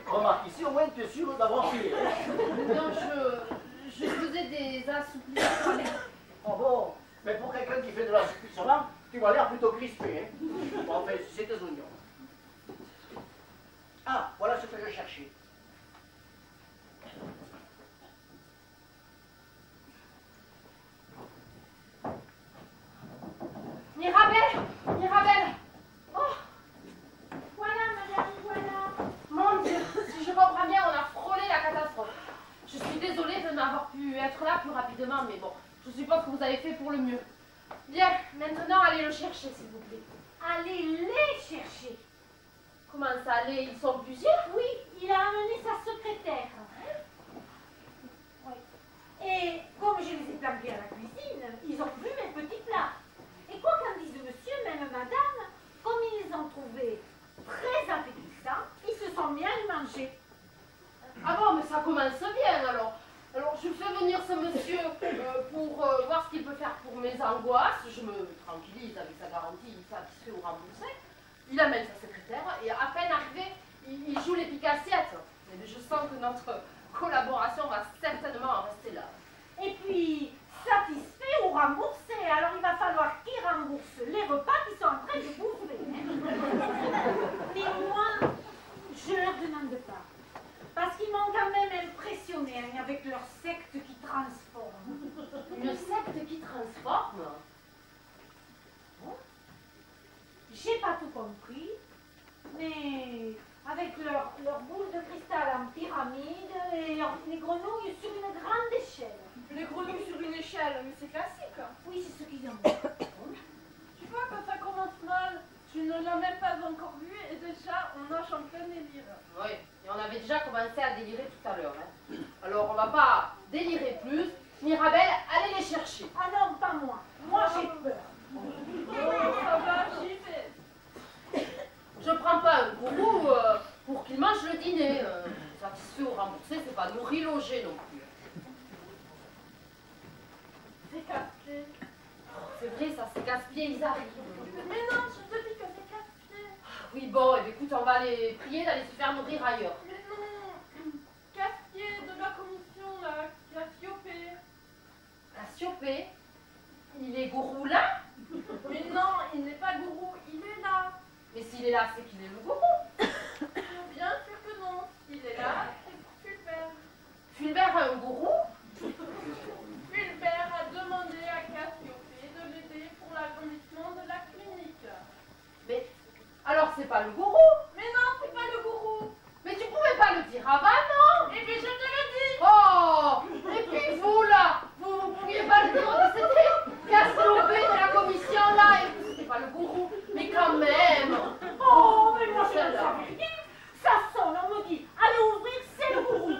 Remarque, ici, au moins, tu es sûr d'avoir fini. Non, je faisais des assouplissements. Oh bon, mais pour quelqu'un qui fait de l'assouplissement, tu vas l'air plutôt crispé. Hein. Bon, enfin, c'est des oignons. Ah, voilà ce que je cherchais. Mirabelle! Mirabelle! Oh! Voilà, madame, voilà. Mon Dieu, si je comprends bien, on a frôlé la catastrophe. Je suis désolée de n'avoir pu être là plus rapidement, mais bon, je suppose que vous avez fait pour le mieux. Bien, maintenant, allez le chercher, s'il vous plaît. Allez les chercher. Comment ça, allez? Ils sont plusieurs? Oui, il a amené sa secrétaire. Oui. Et comme je les ai planqués à la cuisine, ils ont vu mes petits plats. Et quoi qu'en dise monsieur, même madame, comme ils les ont trouvés très appétissants, ils se sont mis à les manger. Ah bon, mais ça commence bien, alors. Alors, je fais venir ce monsieur pour voir ce qu'il peut faire pour mes angoisses. Je me tranquillise avec sa garantie satisfait ou remboursé. Il amène sa secrétaire et à peine arrivé, il joue les piques-assiettes. Mais je sens que notre collaboration va certainement en rester là. Et puis, satisfait ou remboursé, alors il va falloir qu'ils remboursent les repas qu'ils sont en train de bouffer. Mais moi, je leur demande pas. Parce qu'ils m'ont quand même impressionné avec leur secte qui transforme. Une secte qui transforme? J'ai pas tout compris, mais avec leur boule de cristal en pyramide et les grenouilles sur une grande échelle. Les grenouilles sur une échelle, mais c'est classique. Oui, c'est ce qu'ils ont dit. Tu vois, quand ça commence mal, tu ne l'as même pas encore vu et déjà on nage en plein délire. Oui, et on avait déjà commencé à délirer tout à l'heure. Hein. Alors, on va pas délirer plus. Mirabelle, allez les chercher. Ah non, pas moi. Moi, j'ai peur. Oh, ça va, j'y vais. Je prends pas un gourou pour qu'il mange le dîner. Satisfait ou remboursé, c'est pas nourri, logé non plus. C'est casse-pied. C'est vrai, ça, c'est casse-pied, ils arrivent. Mais non, je te dis que c'est casse-pied. Oui, bon, eh bien, écoute, on va les prier d'aller se faire nourrir ailleurs. Mais non, casse-pied de la commission, là, Cassiopée. Cassiopée, il est gourou là? Mais non, il n'est pas gourou, il est là. Mais s'il est là, c'est qu'il est le gourou. Bien sûr que non, il est là, c'est pour Fulbert. Fulbert a un gourou? Fulbert a demandé à Cassiopée de l'aider pour l'agrandissement de la clinique. Mais alors c'est pas le gourou? Mais non, c'est pas le gourou. Mais tu pouvais pas le dire avant, non? Et puis je te le dis. Oh! Et puis vous là, vous pouviez pas le dire que c'était Cassiopée de la commission là, et puis c'était pas le gourou. Mais quand même! Oh, mais moi, je ne savais rien. Ça sonne, on me dit, allez ouvrir, c'est le gourou.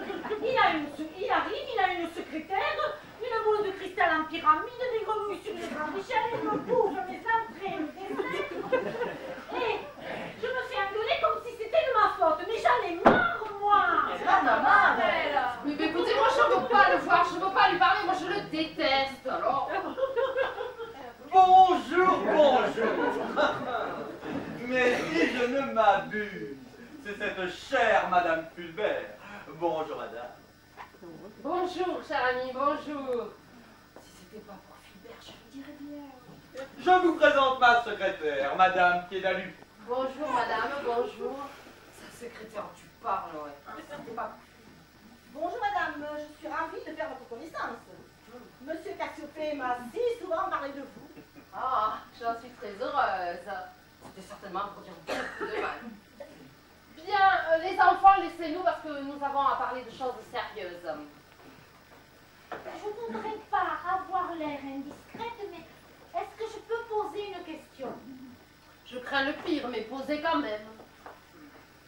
Il arrive, il a une secrétaire, une boule de cristal en pyramide, des grenouilles sur les grandes échelles, il me bouffe mes entrées, mes desserts. Et je me fais engueuler comme si c'était de ma faute, mais j'en ai marre, moi. Mais écoutez, moi je veux pas le voir, je veux pas lui parler, moi je le déteste, alors. Bonjour, bonjour. Mais si je ne m'abuse, c'est cette chère Madame Fulbert. Bonjour, Madame. Bonjour, cher ami, bonjour. Si c'était pas pour Fulbert, je lui dirais bien. Je vous présente ma secrétaire, Madame Piédalu. Bonjour, madame, bonjour. Sa secrétaire, tu parles, ouais. C'était pas... Bonjour madame, je suis ravie de faire votre connaissance. Monsieur Cassiopée m'a si souvent parlé de vous. Ah, j'en suis très heureuse. C'était certainement pour dire beaucoup de mal. Bien, les enfants, laissez-nous parce que nous avons à parler de choses sérieuses. Je voudrais pas avoir l'air indiscrète, mais est-ce que je peux poser une question? Je crains le pire, mais posez quand même.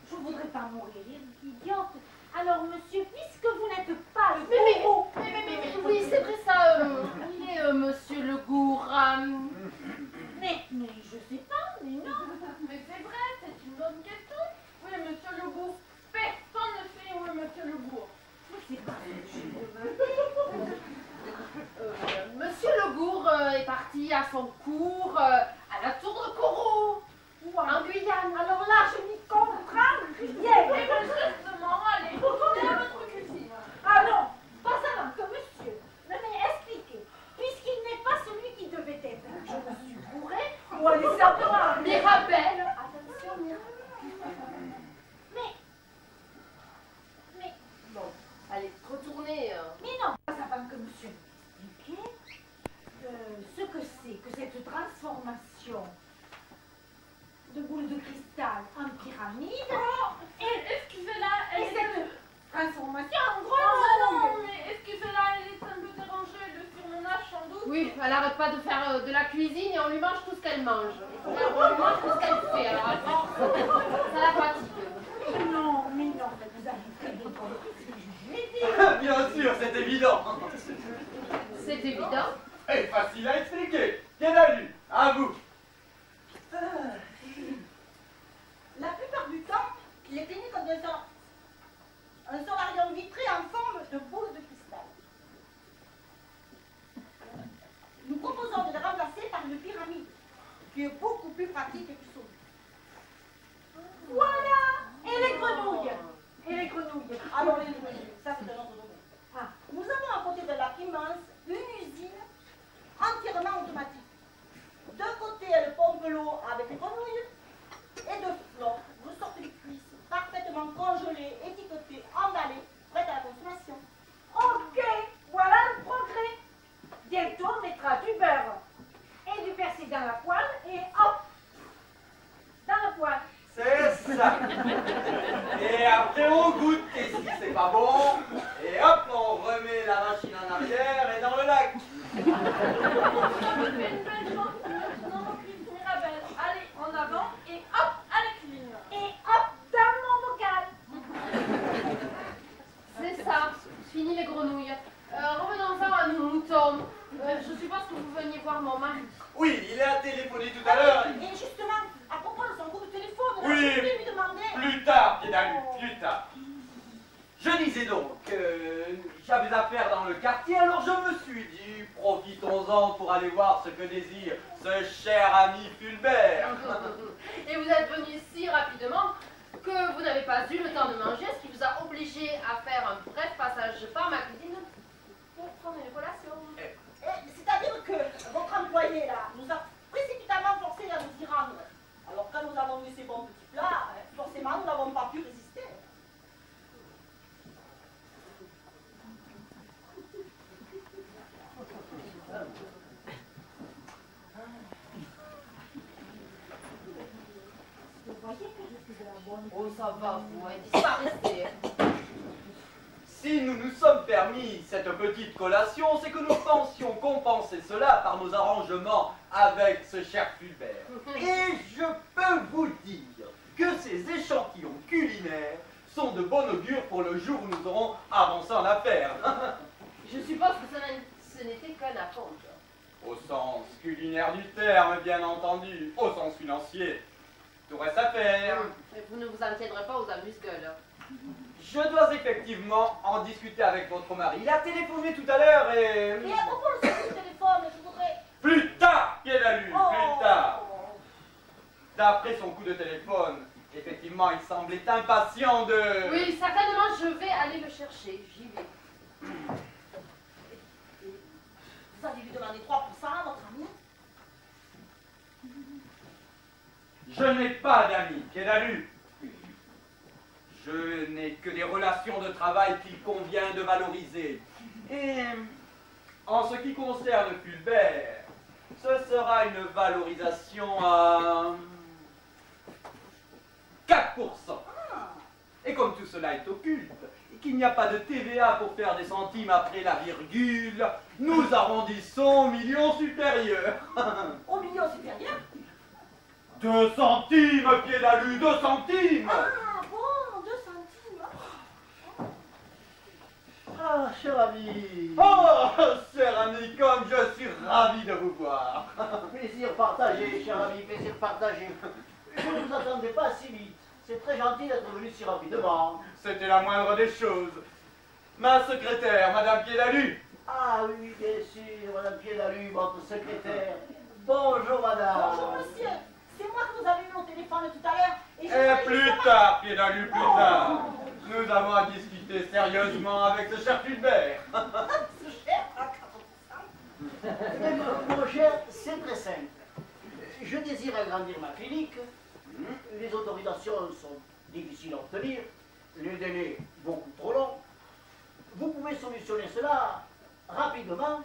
Je voudrais pas mourir, idiote. Alors, monsieur, puisque vous n'êtes pas le gourou... Mais oui, c'est vrai ça. Il est monsieur le gourou. Mais je sais pas, mais non. Mais c'est vrai, c'est une bonne question. Oui, monsieur le gourou. Personne ne sait où est monsieur le gourou. Mais c'est pas ce que je demande. Monsieur le gourou est parti à son cours à la tour de Kourou, en Guyane. Alors là, je n'y comprends rien. Elle n'arrête pas de faire de la cuisine et on lui mange tout ce qu'elle mange. On lui mange tout ce qu'elle fait, alors à force, ça la fatigue. Mais non, vous avez très bien compris. Bien sûr, c'est évident. C'est évident. Et facile à expliquer. Quel a lu? À vous. La plupart du temps, il est tenu comme un solarium vitré en forme de boule de cristal. Nous proposons de le remplacer par une pyramide, qui est beaucoup plus pratique et plus solide. Voilà. Et les grenouilles. Et les grenouilles. Alors les grenouilles, ça c'est un autre domaine. Ah, nous avons à côté de la immense une usine entièrement automatique. D'un côté, elle pompe l'eau avec les grenouilles, et de l'autre, vous sortez les cuisses parfaitement congelées, étiquetées, emballées, prêtes à la consommation. Ok, voilà le progrès. Bientôt, on mettra du beurre et du persil dans la poêle et hop, dans la poêle. C'est ça. Et après on goûte, et si c'est pas bon, et hop, on remet la machine en arrière et dans le lac. Vous avez fait une belle chanteuse dans nos cuisses Mirabelle. Allez, en avant et hop, à la cuisine. Et hop, dans mon bocal. C'est ça. Fini les grenouilles. Revenons-en à nos moutons. Je suppose que vous veniez voir mon mari. Oui, il a téléphoné tout à l'heure. Et justement, à propos de son coup de téléphone, Oui. je voulais lui demander... Plus tard, Pédalu, plus tard. Je disais donc j'avais affaire dans le quartier, alors je me suis dit, profitons-en pour aller voir ce que désire ce cher ami Fulbert. Et vous êtes venu si rapidement que vous n'avez pas eu le temps de manger, ce qui vous a obligé à faire un bref passage par ma cuisine pour prendre une collation. C'est-à-dire que votre employé, là, nous a précipitamment forcés à nous y rendre. Alors, quand nous avons vu ces bons petits plats, forcément, nous n'avons pas pu résister. Vous voyez que je suis de la bonne. Oh, ça va, vous, disparaissez. Si nous nous sommes permis cette petite collation, c'est que nous pensions compenser cela par nos arrangements avec ce cher Fulbert. Et je peux vous dire que ces échantillons culinaires sont de bon augure pour le jour où nous aurons avancé en affaires. Je suppose que ce n'était qu'un acompte. Au sens culinaire du terme, bien entendu. Au sens financier, tout reste à faire. Vous ne vous en tiendrez pas aux amuse-gueules. Je dois effectivement en discuter avec votre mari. Il a téléphoné tout à l'heure et... Et à propos de ce téléphone, je voudrais... Plus tard, Pédalu, Oh. plus tard. D'après son coup de téléphone, effectivement, il semblait impatient de... Oui, certainement, je vais aller le chercher. J'y vais. Vous avez lui demandé 3% à votre ami? Je n'ai pas d'amis, Pédalu. Je n'ai que des relations de travail qu'il convient de valoriser. Et en ce qui concerne Fulbert, ce sera une valorisation à 4%. Et comme tout cela est occulte, et qu'il n'y a pas de TVA pour faire des centimes après la virgule, nous arrondissons au million supérieur. Au million supérieur? 2 centimes, Pédalu, 2 centimes. Ah bon, 2 centimes. Ah, cher ami. Oh, cher ami, comme je suis ravi de vous voir. Plaisir partagé, cher ami, plaisir partagé. Je ne vous attendais pas si vite. C'est très gentil d'être venu si rapidement. C'était la moindre des choses. Ma secrétaire, Madame Pédalu. Ah oui, bien sûr, Madame Pédalu, votre secrétaire. Bonjour, madame. Bonjour, monsieur. C'est moi que vous avez eu au téléphone tout à l'heure. Et je plus voulais tard, Pédalu, plus tard. Nous avons à discuter sérieusement avec ce cher Fulbert. Ce cher à 4%. Eh, mon cher, c'est très simple. Je désire agrandir ma clinique. Les autorisations sont difficiles à obtenir. Les délais beaucoup trop longs. Vous pouvez solutionner cela rapidement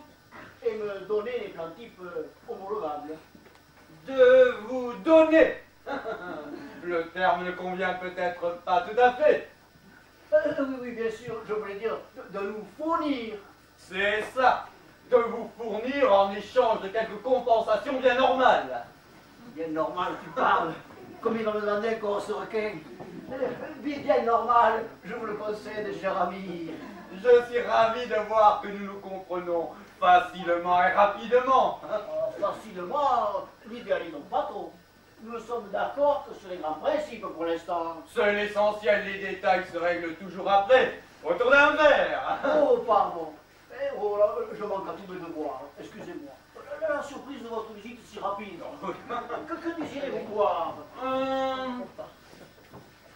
et me donner les plans types homologables. De vous donner. Le terme ne convient peut-être pas tout à fait. Oui, oui, bien sûr, je voulais dire de nous fournir. C'est ça. de vous fournir en échange de quelques compensations bien normales. Bien normal, tu parles. Comme il va me demander qu'on se requin. Bien normal, je vous le concède, cher ami. Je suis ravi de voir que nous nous comprenons facilement et rapidement. Facilement, n'idéalisons pas trop. Nous sommes d'accord que sur les grands principes pour l'instant. Seul l'essentiel, les détails se règlent toujours après, autour d'un verre. Oh, pardon. Oh là, je manque à tous mes devoirs. Excusez-moi. La surprise de votre visite si rapide. Que désirez-vous boire?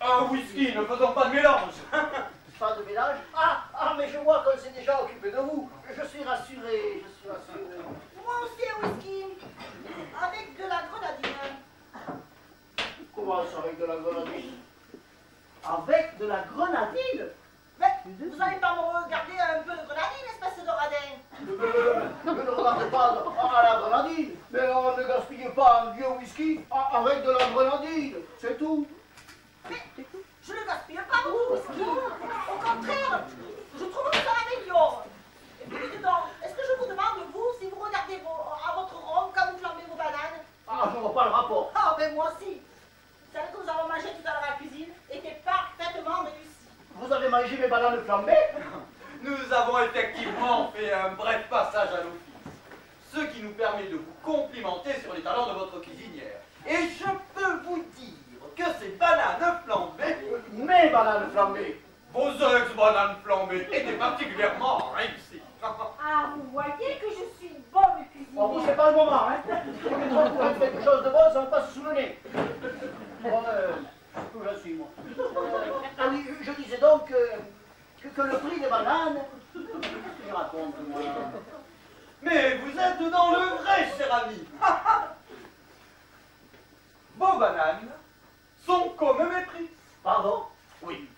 Un whisky, ne faisons pas de mélange. Pas de mélange? Ah, mais je vois qu'on s'est déjà occupé de vous. Je suis rassuré, je suis rassuré. Moi aussi un whisky, avec de la grenadine. Comment ça, avec de la grenadine? Avec de la grenadine? Mais vous n'allez pas me regarder un peu de grenadine, espèce de radin? Ne regardez pas à la grenadine, mais on ne gaspille pas un vieux whisky avec de la grenadine, c'est tout. Mais je ne gaspille pas votre whisky. Au contraire, je trouve que ça l'améliore. Et puis dites donc, est-ce que je vous demande, vous, si vous regardez à votre rhum quand vous flambez vos bananes? Ah, je ne vois pas le rapport. Ah, ben moi aussi. Celle que nous avons mangée tout à l'heure à la cuisine était parfaitement réussie. Vous avez mangé mes bananes flambées? Nous avons effectivement fait un bref passage à l'office, ce qui nous permet de vous complimenter sur les talents de votre cuisinière. Et je peux vous dire que ces bananes flambées, Mes bananes flambées. vos ex-bananes flambées, étaient particulièrement réussies. Ah, vous voyez que je suis une bonne Bon, vous, cuisinière. c'est pas le moment, hein. Quand vous faites quelque chose de bon, ça me passe sous le nez. Bon, je suis, moi. Ah oui, je disais donc que le prix des bananes... Je raconte, moi. Mais vous êtes dans le vrai, cher ami. Vos bananes sont comme mes prix. Pardon? Oui.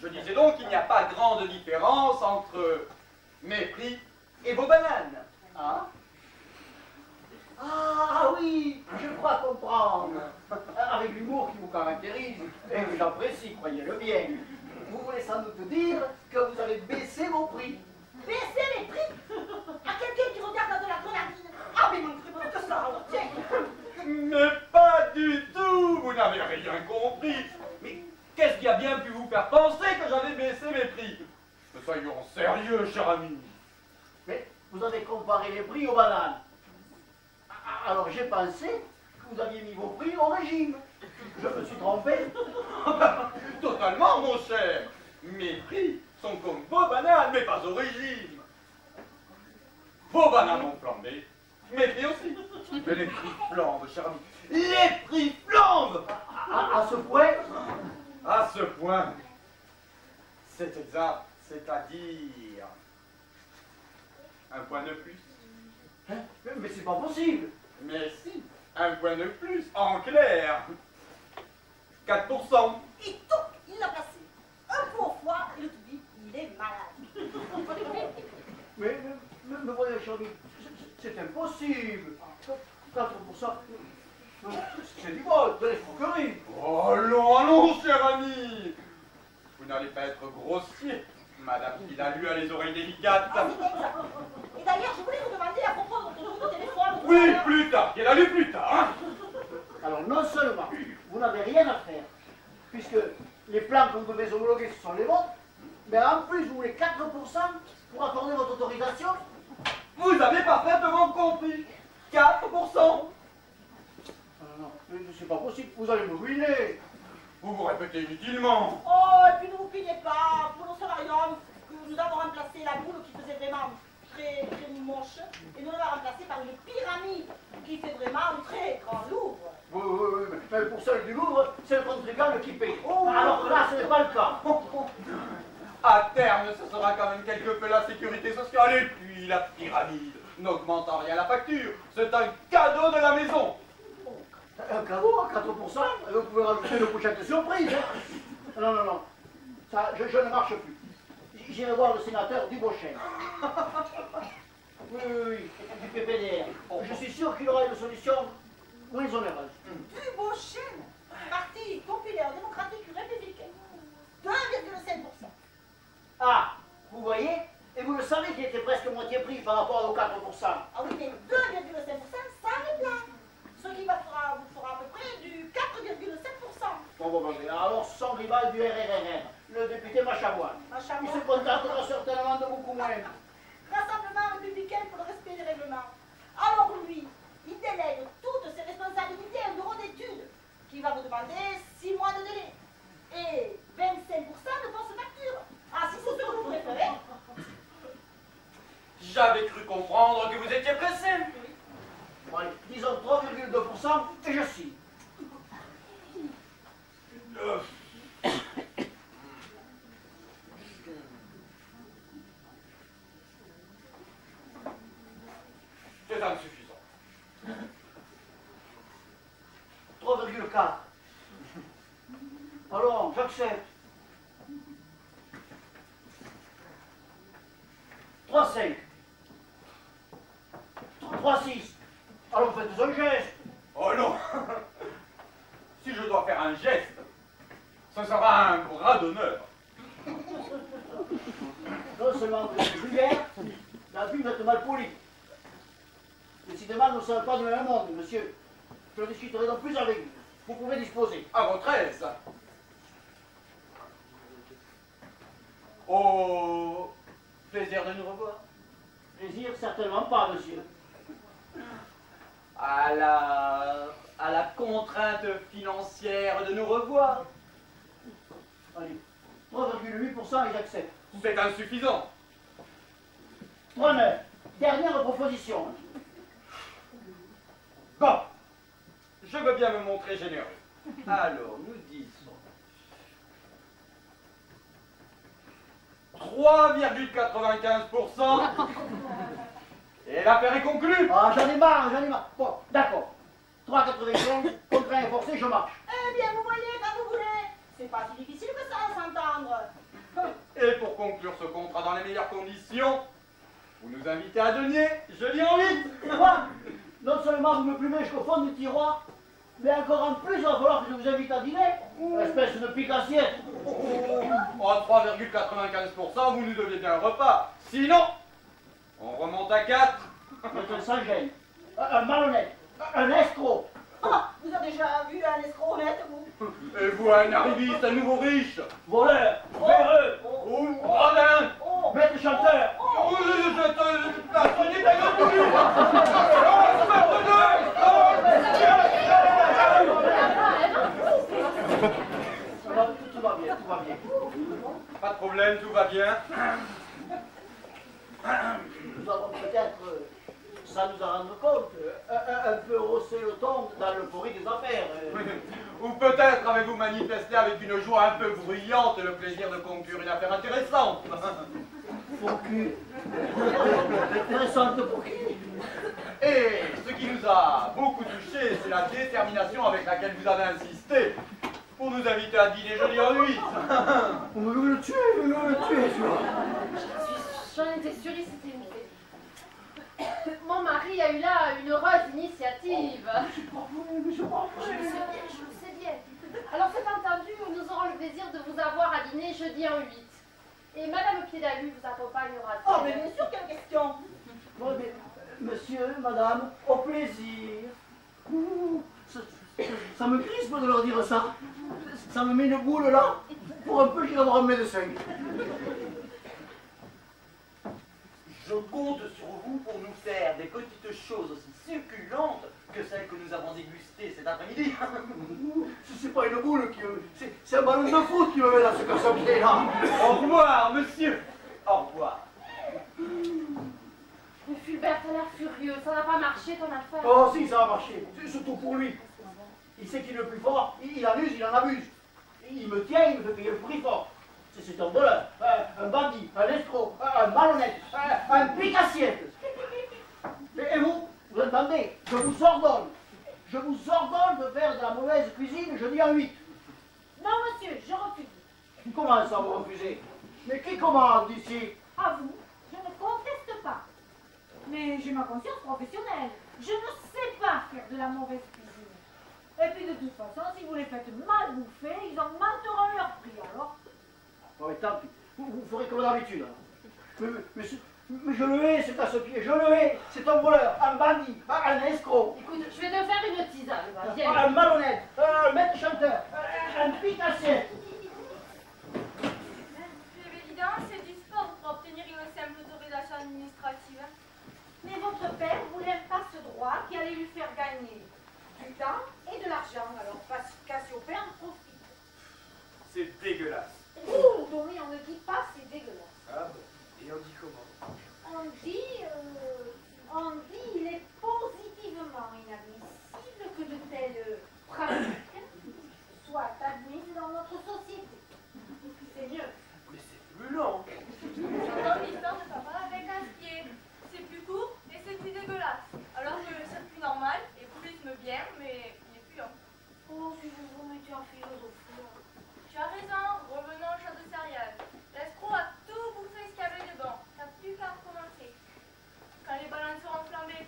Je disais donc qu'il n'y a pas grande différence entre mes prix et vos bananes. Ah? Ah oui, je crois comprendre. Avec l'humour qui vous caractérise et que j'apprécie, croyez-le bien. Vous voulez sans doute dire que vous avez baissé vos prix. Baisser les prix à quelqu'un qui regarde de la grenadine. Ah, mais il manquerait plus que ça, alors tiens. Mais pas du tout. Vous n'avez rien compris. Mais qu'est-ce qui a bien pu vous faire penser que j'avais baissé mes prix? Soyons sérieux, cher ami. Mais vous avez comparé les prix aux bananes. Alors j'ai pensé que vous aviez mis vos prix au régime. Je me suis trompé. Totalement, mon cher. Mes prix sont comme vos bananes, mais pas au régime. Vos bananes ont flambé. Mes prix aussi. Mais les prix flambent, cher ami. Les prix flambent. À ce point? À ce point. C'est exact. C'est-à-dire... un point de plus. Hein? Mais c'est pas possible. Mais si, un point de plus, en clair. 4%. Et tout, il l'a placé. Un coup au foie et le tout dit, il est malade. Mais voyez, cher ami, c'est impossible. 4%. C'est du vol, de l'escroquerie. Oh, allons, allons, cher ami. Vous n'allez pas être grossier. Madame Pilalu a les oreilles délicates. Ah, c'est exact. Et d'ailleurs, je voulais vous demander à propos de votre nouveau téléphone. tout à Oui, l'heure. plus tard. Pilalu, plus tard. Alors non seulement vous n'avez rien à faire, puisque les plans que vous devez homologuer ce sont les vôtres, mais en plus vous voulez 4% pour accorder votre autorisation. Vous avez parfaitement compris. 4%. Non, mais c'est pas possible, vous allez me ruiner. Vous vous répétez inutilement. Oh, et puis ne vous plaignez pas, pour le solarium, que nous avons remplacé la boule qui faisait vraiment très, très moche, et nous l'avons remplacée par une pyramide qui fait vraiment un très grand Louvre. Oui, mais pour celle du Louvre, c'est le contribuable qui paye. Alors que là, ce n'est pas le cas. À terme, ce sera quand même quelque peu la sécurité sociale et puis la pyramide n'augmente en rien la facture. C'est un cadeau de la maison. Un cadeau à 4%, vous pouvez rajouter une pochette surprise. Hein. Non. Ça, je ne marche plus. J'irai voir le sénateur Dubochet. Oui, du PPDR. Je suis sûr qu'il aura une solution moins onéreuse. Dubochet, parti populaire démocratique républicain, 2,5%. Ah, vous voyez, et vous le savez qu'il est était presque moitié prix par rapport aux 4%. Ah oui, mais 2,5%, ça les plats. Ce qui vous fera à peu près du 4,7%. Bon, alors son rival du RRRR, le député Machavoine. Il se contentera certainement de beaucoup moins. Rassemblement républicain pour le respect des règlements. Alors lui, il délègue toutes ses responsabilités à un bureau d'études qui va vous demander 6 mois de délai. Et 25% de post-facture. Ah, si c'est ce que vous préférez. J'avais cru comprendre que vous étiez pressé. Bon, allez, disons 3,2% et je signe. C'est insuffisant. 3,4. Alors, j'accepte. 3,5. 3,6. Alors faites un geste. Oh non. Si je dois faire un geste, ce sera un bras d'honneur. Non seulement vous êtes vulgaire, mais en plus vous êtes mal poli. Décidément, nous ne sommes pas du même monde, monsieur. Je discuterai donc plus avec vous. Vous pouvez disposer. À votre aise. Au plaisir de nous revoir. Plaisir, certainement pas, monsieur. À la contrainte financière de nous revoir. Allez, 3,8% et j'accepte. C'est insuffisant. 3,9. Dernière proposition. Bon, je veux bien me montrer généreux. Alors, nous disons 3,95% et l'affaire est conclue. Ah, j'en ai marre. Bon, d'accord. 3,95, contraint et forcé, je marche. Eh bien, vous voyez, quand vous voulez. C'est pas si difficile que ça à s'entendre. Et pour conclure ce contrat dans les meilleures conditions, vous nous invitez à dîner, je dis en 8. Quoi? Non seulement vous me plumez jusqu'au fond du tiroir, mais encore en plus, il va falloir que je vous invite à dîner. Espèce de pique assiette. En 3,95%, vous nous devez bien un repas. Sinon, on remonte à 4. Votre sans gêne. Un malhonnête. Un escroc. Ah, vous avez déjà vu un escroc honnête, vous? Et vous, un arriviste, un nouveau riche. Voleur. Véreux. Ou radin. Maître chanteur. Oh, je te personne n'est Tout va bien, tout va bien. Pas de problème, tout va bien. Nous avons peut-être, sans nous en rendre compte, un peu haussé le ton dans l'euphorie des affaires. Ou peut-être avez-vous manifesté avec une joie un peu bruyante le plaisir de conclure une affaire intéressante. Pour qui? Intéressante pour qui? Et ce qui nous a beaucoup touché, c'est la détermination avec laquelle vous avez insisté pour nous inviter à dîner jeudi en 8. On veut le tuer, J'en étais sûre, il s'était mis. Mon mari a eu là une heureuse initiative. Je le sais bien. Alors c'est entendu, nous aurons le plaisir de vous avoir à dîner jeudi en 8. Et Madame Piédalu vous accompagnera. Oh, mais bien sûr, quelle question. Bon, mais, monsieur, madame, au plaisir. Ça me crispe de leur dire ça. Ça me met une boule là. Pour un peu, j'irai voir un médecin. Je compte sur vous pour nous faire des petites choses aussi succulentes que celles que nous avons dégustées cet après-midi. C'est pas une boule qui c'est un ballon de foot qui me met dans ce cassonnier là. Au revoir, monsieur. Au revoir. Mais Fulbert a l'air furieux, ça n'a pas marché ton affaire. Oh si, ça va marcher. C'est surtout pour lui. Il sait qu'il est le plus fort, il amuse, il en abuse. Il me tient, il me fait payer le prix fort. C'est un voleur, un bandit, un escroc, un malhonnête, un pique-assiette. Et vous, vous entendez, je vous ordonne de faire de la mauvaise cuisine, je dis en 8. Non, monsieur, je refuse. Comment ça vous refusez? Mais qui commande ici? À vous, je ne conteste pas. Mais j'ai ma conscience professionnelle. Je ne sais pas faire de la mauvaise cuisine. Et puis de toute façon, si vous les faites mal bouffer, ils augmenteront leur prix alors. Oh, mais tant pis, vous ferez comme d'habitude. Mais Mais je le hais, ce casse-pied, je le hais. C'est un voleur, un bandit, un escroc. Écoute, je vais te faire une tisane, va, viens. Un malhonnête, un maître chanteur, un picassier. C'est évident, c'est du sport pour obtenir une simple autorisation administrative. Mais votre père voulait un passe-droit qui allait lui faire gagner du temps et de l'argent. Alors Cassiopée en profite. C'est dégueulasse. Ouh, Tommy, on ne dit pas c'est dégueulasse. Ah bon? Et on dit comment? On dit il est positivement inadmissible que de telles pratiques soient admises dans notre société. C'est mieux. Mais c'est plus long. J'entends l'histoire de papa avec un skier. C'est plus court et c'est plus dégueulasse. Alors que le circuit normal est plus me bien, mais il est plus long. Oh, si vous vous mettez en philosophie. Tu as raison, revenons aux choses sérieuses. L'escroc a tout bouffé ce qu'il y avait dedans. T'as plus qu'à recommencer. Quand les balances seront flambées,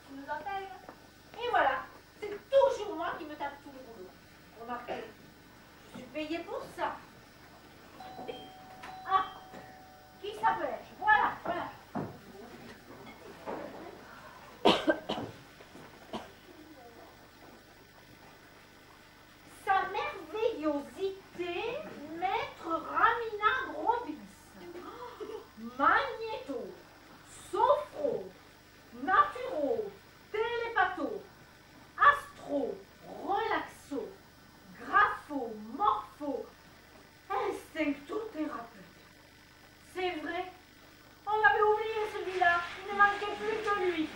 tu nous appelles. Et voilà, c'est toujours moi qui me tape tout le boulot. Remarquez, je suis payée pour ça. Ah, qui s'appelle? Voilà, voilà. Sa merveillosité, maître Ramina Grobis. Magnéto, sophro, naturo, télépatho, astro, relaxo, grapho, morpho, instinctothérapeute. C'est vrai, on avait oublié celui-là, il ne manquait plus que lui.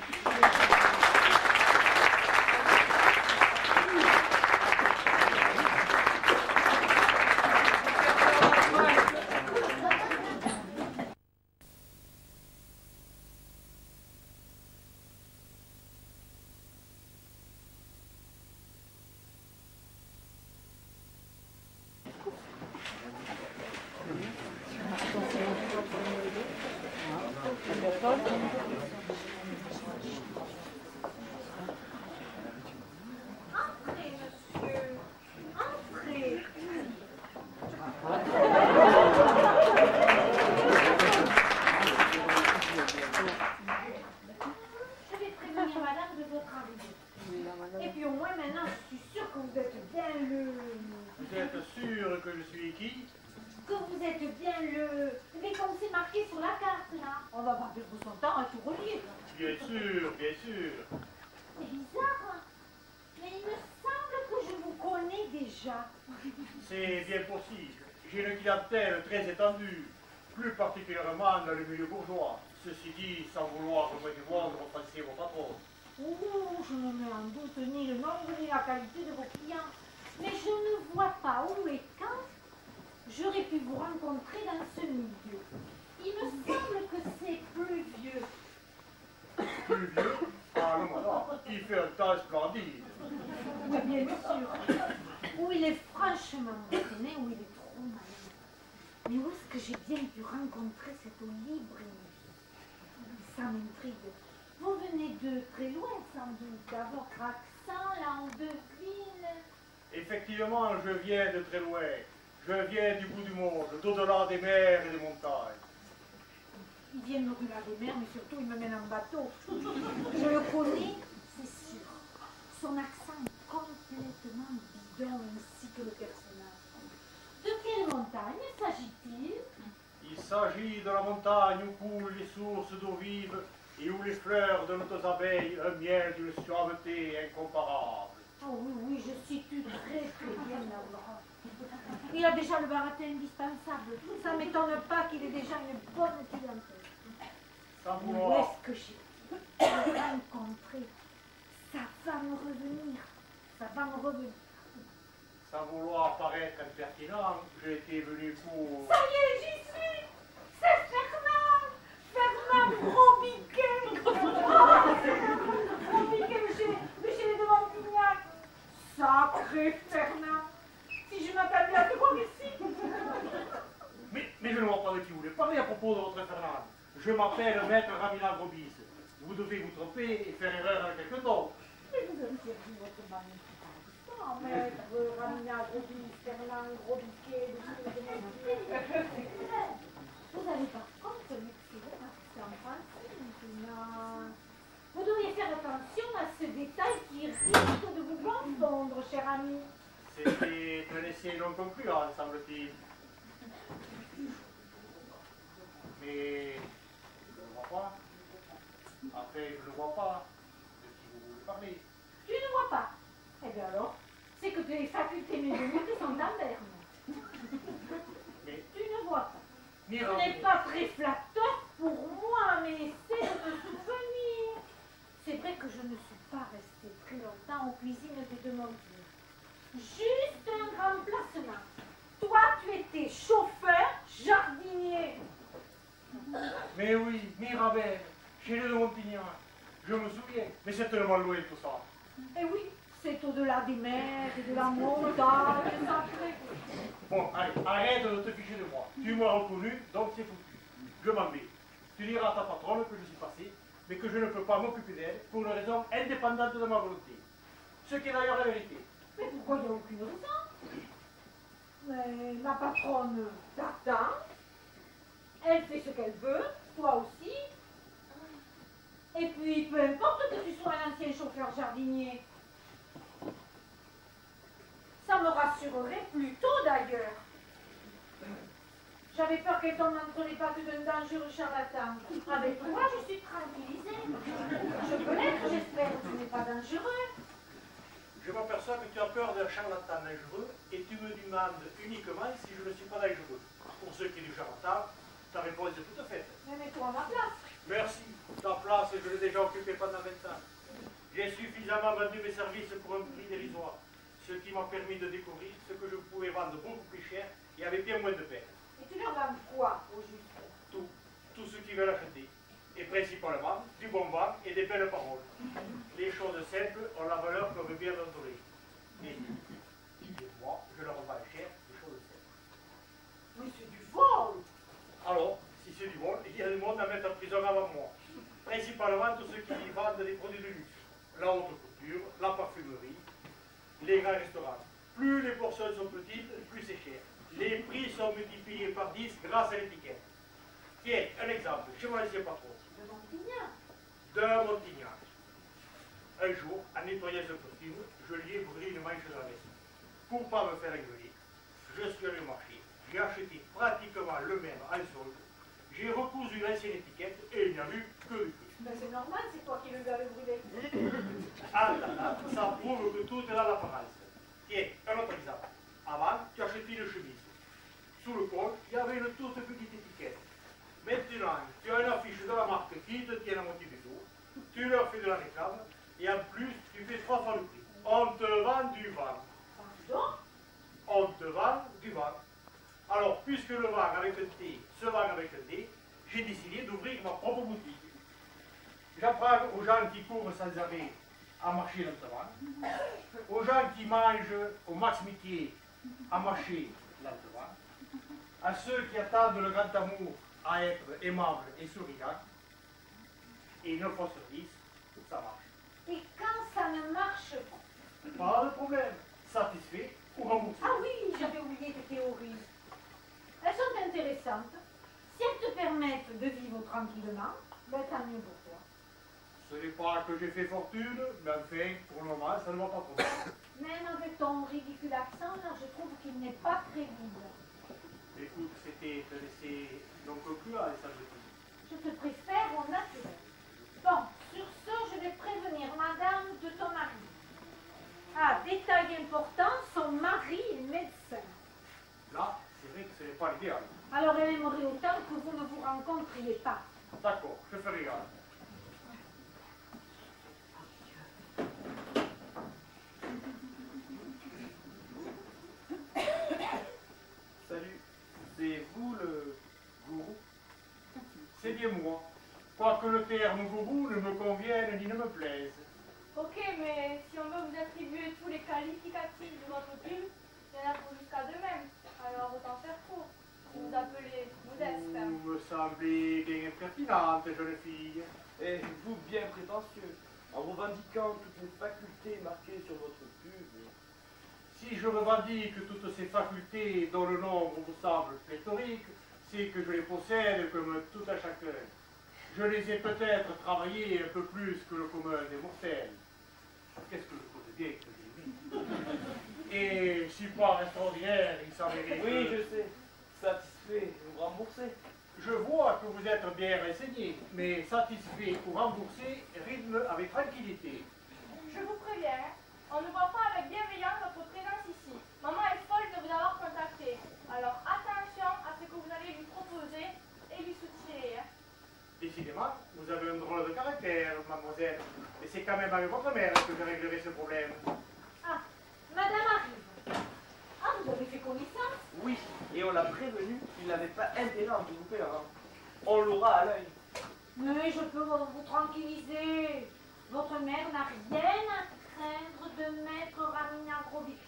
Entrez, monsieur, entrez. Je vais prévenir madame de votre arrivée. Et puis au moins maintenant, je suis sûre que vous êtes bien le... Vous êtes sûr que je suis qui? Que vous êtes bien le... Mais comme c'est marqué sur la carte, là. On va pas perdre son temps à tout relier. Bien sûr, bien sûr. C'est bizarre, hein. Mais il me semble que je vous connais déjà. C'est bien possible. J'ai une clientèle très étendue, plus particulièrement dans le milieu bourgeois. Ceci dit, sans vouloir me défendre offenser vos patrons. Oh, je ne mets en doute ni le nombre ni la qualité de vos clients. Mais je ne vois pas où et quand j'aurais pu vous rencontrer dans ce milieu. Il me semble que c'est plus vieux. Plus vieux? Ah non, madame, il fait un temps splendide. Oui, bien sûr. Où il est franchement raffiné, où il est trop malin. Mais où est-ce que j'ai bien pu rencontrer cette libre énergie? Ça m'intrigue. Vous venez de très loin, sans doute. À votre accent, là, on devine. Effectivement, je viens de très loin. Je viens du bout du monde, d'au-delà des mers et des montagnes. Il vient de au-delà des mers, mais surtout il me mène en bateau. Je le connais, c'est sûr. Son accent est complètement bidon, ainsi que le personnage. De quelle montagne s'agit-il? Il s'agit de la montagne où coulent les sources d'eau vive et où les fleurs donnent aux abeilles un miel d'une suaveté incomparable. Oh oui, oui, je situe très bien l'endroit. Il a déjà le baratin indispensable. Ça ne m'étonne pas qu'il ait déjà une bonne clientèle. Sans Où vouloir, est-ce que j'ai rencontré? Ça va me revenir. Ça va me revenir. sans vouloir paraître impertinent, j'ai été venu pour... Ça y est, j'y suis. C'est Fernand. Fernand Gros-Biquet. Gros-Biquet, monsieur de Montignac. Sacré Fernand. Si je m'attendais à te voir ici. Mais je ne vois pas de qui vous voulez parler à propos de votre Fernand. Je m'appelle Maître Ramina Grobis. Vous devez vous tromper et faire erreur avec quelqu'un d'autre. Mais vous avez servi votre magnifique accent, maître Ramina Grobis, Fernand Gros-Biquet, de Montignac. Vous avez par contre un excellent accent C'était un essai non concluant, semble-t-il. Mais je ne vois pas. Enfin, je ne vois pas de qui vous voulez parler. Tu ne vois pas? Eh bien alors, c'est que tes facultés mécaniques sont en berne. Mais Tu ne vois pas. ni Ce Rabelais. n'est pas très flatteur pour moi, mais c'est de me souvenir. C'est vrai que je ne suis pas restée très longtemps aux cuisines des Demontiers. Juste un remplacement. Toi, tu étais chauffeur, jardinier. Mais oui, Mirabel, chez les de Montignac. Je me souviens, mais c'est tellement loin tout ça. Eh oui, c'est au-delà des mers et de la montagne sacrée. Bon, allez, arrête de te ficher de moi. Tu m'as reconnu, donc c'est foutu. Je m'en vais. Tu diras à ta patronne que je suis passé, mais que je ne peux pas m'occuper d'elle pour une raison indépendante de ma volonté. Ce qui est d'ailleurs la vérité. Mais pourquoi il n'y a aucune raison? Mais la patronne t'attend. Elle fait ce qu'elle veut, toi aussi. Et puis, peu importe que tu sois un ancien chauffeur jardinier. Ça me rassurerait plutôt d'ailleurs. J'avais peur qu'elle tombe entre les pattes d'un dangereux charlatan. Avec toi, je suis tranquillisée. Je peux l'être, j'espère que tu n'es pas dangereux. Je m'aperçois que tu as peur d'un charlatan dangereux et tu me demandes uniquement si je ne suis pas dangereux. Pour ce qui est du charlatan, ta réponse est toute faite. Mais mets-toi à ma place. Merci. Ta place, je l'ai déjà occupée pendant 20 ans. J'ai suffisamment vendu mes services pour un prix dérisoire, ce qui m'a permis de découvrir ce que je pouvais vendre beaucoup plus cher et avec bien moins de peine. Et tu leur donnes quoi, au juste? Tout ce qui veulent acheter, et principalement du bon vin et des belles paroles. Les choses simples ont la valeur que veut bien l'entourage. Et moi, je leur vends cher les choses simples. Mais c'est du vol! Alors, si c'est du vol, il y a du monde à mettre en prison avant moi. Principalement tous ceux qui vendent des produits de luxe, la haute couture, la parfumerie, les grands restaurants. Plus les portions sont petites, plus c'est cher. Les prix sont multipliés par 10 grâce à l'étiquette. Tiens, un exemple, chez mon ancien patron. De Montignac. De Montignac. Un jour, en nettoyant ce costume, je lui ai brûlé une manche de la veste. Pour ne pas me faire engueuler, je suis allé au marché, j'ai acheté pratiquement le même en solde, j'ai recousu l'ancienne étiquette et il n'y a eu que du prix. Ben c'est normal, c'est toi qui le avais brûlé. Ah là là, ça prouve que tout est dans l'apparence. Tiens, un autre exemple. Avant, tu achetais une chemise. Sous le col, il y avait une toute petite étiquette. Maintenant, tu as une affiche de la marque qui te tient à moitié du dos, tu leur fais de la réclame, et en plus, tu fais 3 fois le prix. On te vend du vin. Pardon? On te vend du vin. Alors, puisque le vin avec un T se vend avec un D, j'ai décidé d'ouvrir ma propre boutique. J'apprends aux gens qui courent sans arrêt à marcher lentement, aux gens qui mangent au max métier à marcher lentement, à ceux qui attendent le grand amour à être aimables et souriants, et 9 fois sur 10, ça marche. Et quand ça ne marche pas? Pas de problème, satisfait ou remboursé. Ah oui, j'avais oublié tes théories. Elles sont intéressantes. Si elles te permettent de vivre tranquillement, ben tant mieux pour toi. Ce n'est pas que j'ai fait fortune, mais enfin, pour le moment, ça ne va pas trop bien. Même avec ton ridicule accent, là, je trouve qu'il n'est pas crédible. Écoute, c'était un essai non concluant, les semble-t-il. Je te préfère au naturel. Bon, sur ce, je vais prévenir madame de ton mari. Ah, détail important, son mari est médecin. Là, c'est vrai que ce n'est pas l'idéal. Alors elle aimerait autant que vous ne vous rencontriez pas. D'accord, je ferai gaffe. Salut, c'est vous le gourou? C'est bien moi. Quoique le terme gourou ne me convienne ni ne me plaise. Ok, mais si on veut vous attribuer tous les qualificatifs de votre pub, il y en a pour jusqu'à deux mêmes. Alors autant faire court. Vous vous appelez modeste. Vous me semblez bien impertinente, jeune fille. Et vous bien prétentieux, en revendiquant toutes les facultés marquées sur votre pub. Si je revendique toutes ces facultés dont le nombre vous semble pléthorique, c'est que je les possède comme tout à chacun. Je les ai peut-être travaillées un peu plus que le commun des mortels. Qu'est-ce que je pose bien que j'ai mis? Et support extraordinaire, il s'avérait. Oui, je sais. Satisfait, vous remboursez. Je vois que vous êtes bien renseigné, mais satisfait ou remboursé rythme avec tranquillité. Je vous préviens, on ne voit pas avec bienveillance votre présence ici. Maman est folle de vous avoir contacté. Alors attention à ce que vous allez lui proposer et lui soutirer. Décidément, vous avez un drôle de caractère, mademoiselle. Et c'est quand même avec votre mère que je réglerai ce problème. Ah, madame arrive. Ah, vous avez fait connaissance? Oui, et on l'a prévenu qu'il n'avait pas intérêt à vous louper avant. On l'aura à l'œil. Mais je peux vous tranquilliser. Votre mère n'a rien à craindre de maître Ramina Grobis.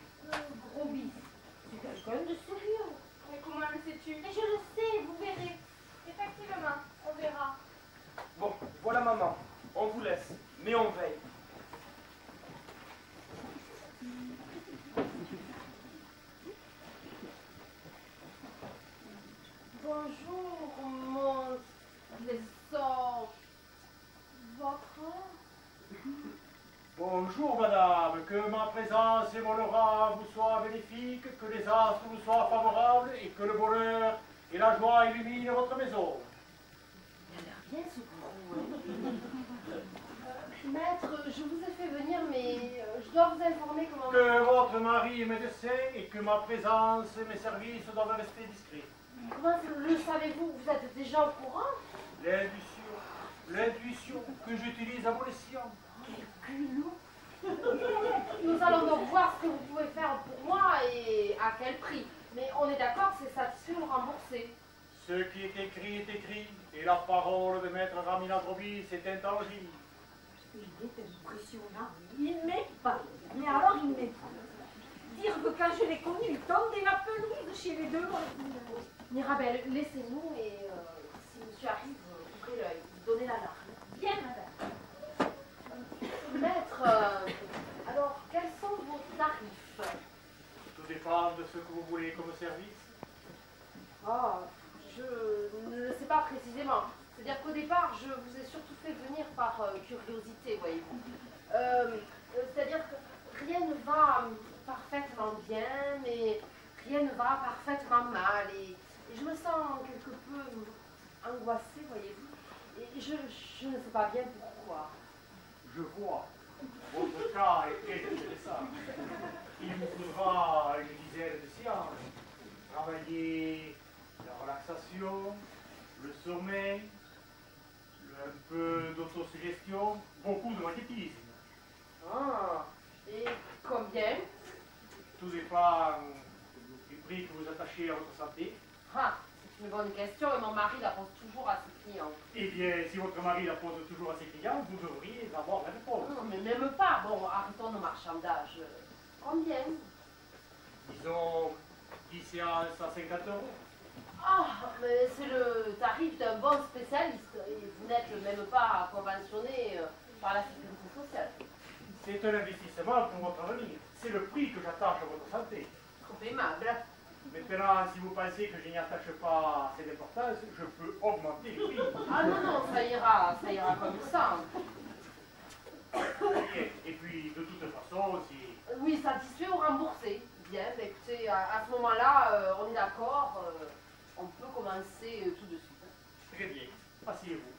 C'est quelqu'un de sérieux. Mais comment le sais-tu? Mais je le sais, vous verrez. Effectivement, on verra. Bon, voilà maman. On vous laisse, mais on veille. Bonjour, mon trésor. Votre... Bonjour, madame. Que ma présence et mon aura vous soient bénéfiques, que les astres vous soient favorables et que le bonheur et la joie illuminent votre maison. Il a l'air bien ce gros. Maître, je vous ai fait venir, mais je dois vous informer comment... Que votre mari est médecin et que ma présence et mes services doivent rester discrets. Comment le savez-vous? Vous êtes déjà au courant? L'intuition que j'utilise à bon escient. Nous allons donc voir ce que vous pouvez faire pour moi et à quel prix. Mais on est d'accord, c'est satisfait ou remboursé. Ce qui est écrit, et la parole de maître Ramina Grobis est intangible. Il est impressionnant. Il m'épate. Mais alors il m'épate. Dire que quand je l'ai connu, il tendait la pelouse chez les deux. Mirabelle, laissez-nous et si monsieur arrive, ouvrez l'œil, donnez l'alarme. Bien, madame. Maître, alors quels sont vos tarifs? Tout dépend de ce que vous voulez comme service. Oh, je ne le sais pas précisément. C'est-à-dire qu'au départ, je vous ai surtout fait venir par curiosité, voyez-vous. C'est-à-dire que rien ne va parfaitement bien, mais rien ne va parfaitement mal. Et je me sens quelque peu angoissée, voyez-vous. Et je ne sais pas bien pourquoi. Je vois. Votre cas est intéressant. Il vous faudra une dizaine de séances. Travailler la relaxation, le sommeil, un peu d'autosuggestion, beaucoup de magnétisme. Ah, et combien? Tout dépend du prix que vous attachez à votre santé. Ah, c'est une bonne question et mon mari la pose toujours à ses clients. Eh bien, si votre mari la pose toujours à ses clients, vous devriez avoir la réponse. Non, mais même pas. Bon, arrêtons nos marchandages. Combien? Disons 10 séances à 50 €. Ah, mais c'est le tarif d'un bon spécialiste. Et vous n'êtes même pas conventionné par la sécurité sociale. C'est un investissement pour votre avenir. C'est le prix que j'attache à votre santé. Trop aimable. Maintenant, si vous pensez que je n'y attache pas assez d'importance, je peux augmenter les prix. Ah non, non, ça ira comme ça. Et puis, de toute façon, si... Oui, satisfait ou remboursé. Bien, mais écoutez, à ce moment-là, on est d'accord, on peut commencer tout de suite. Très bien. Asseyez-vous.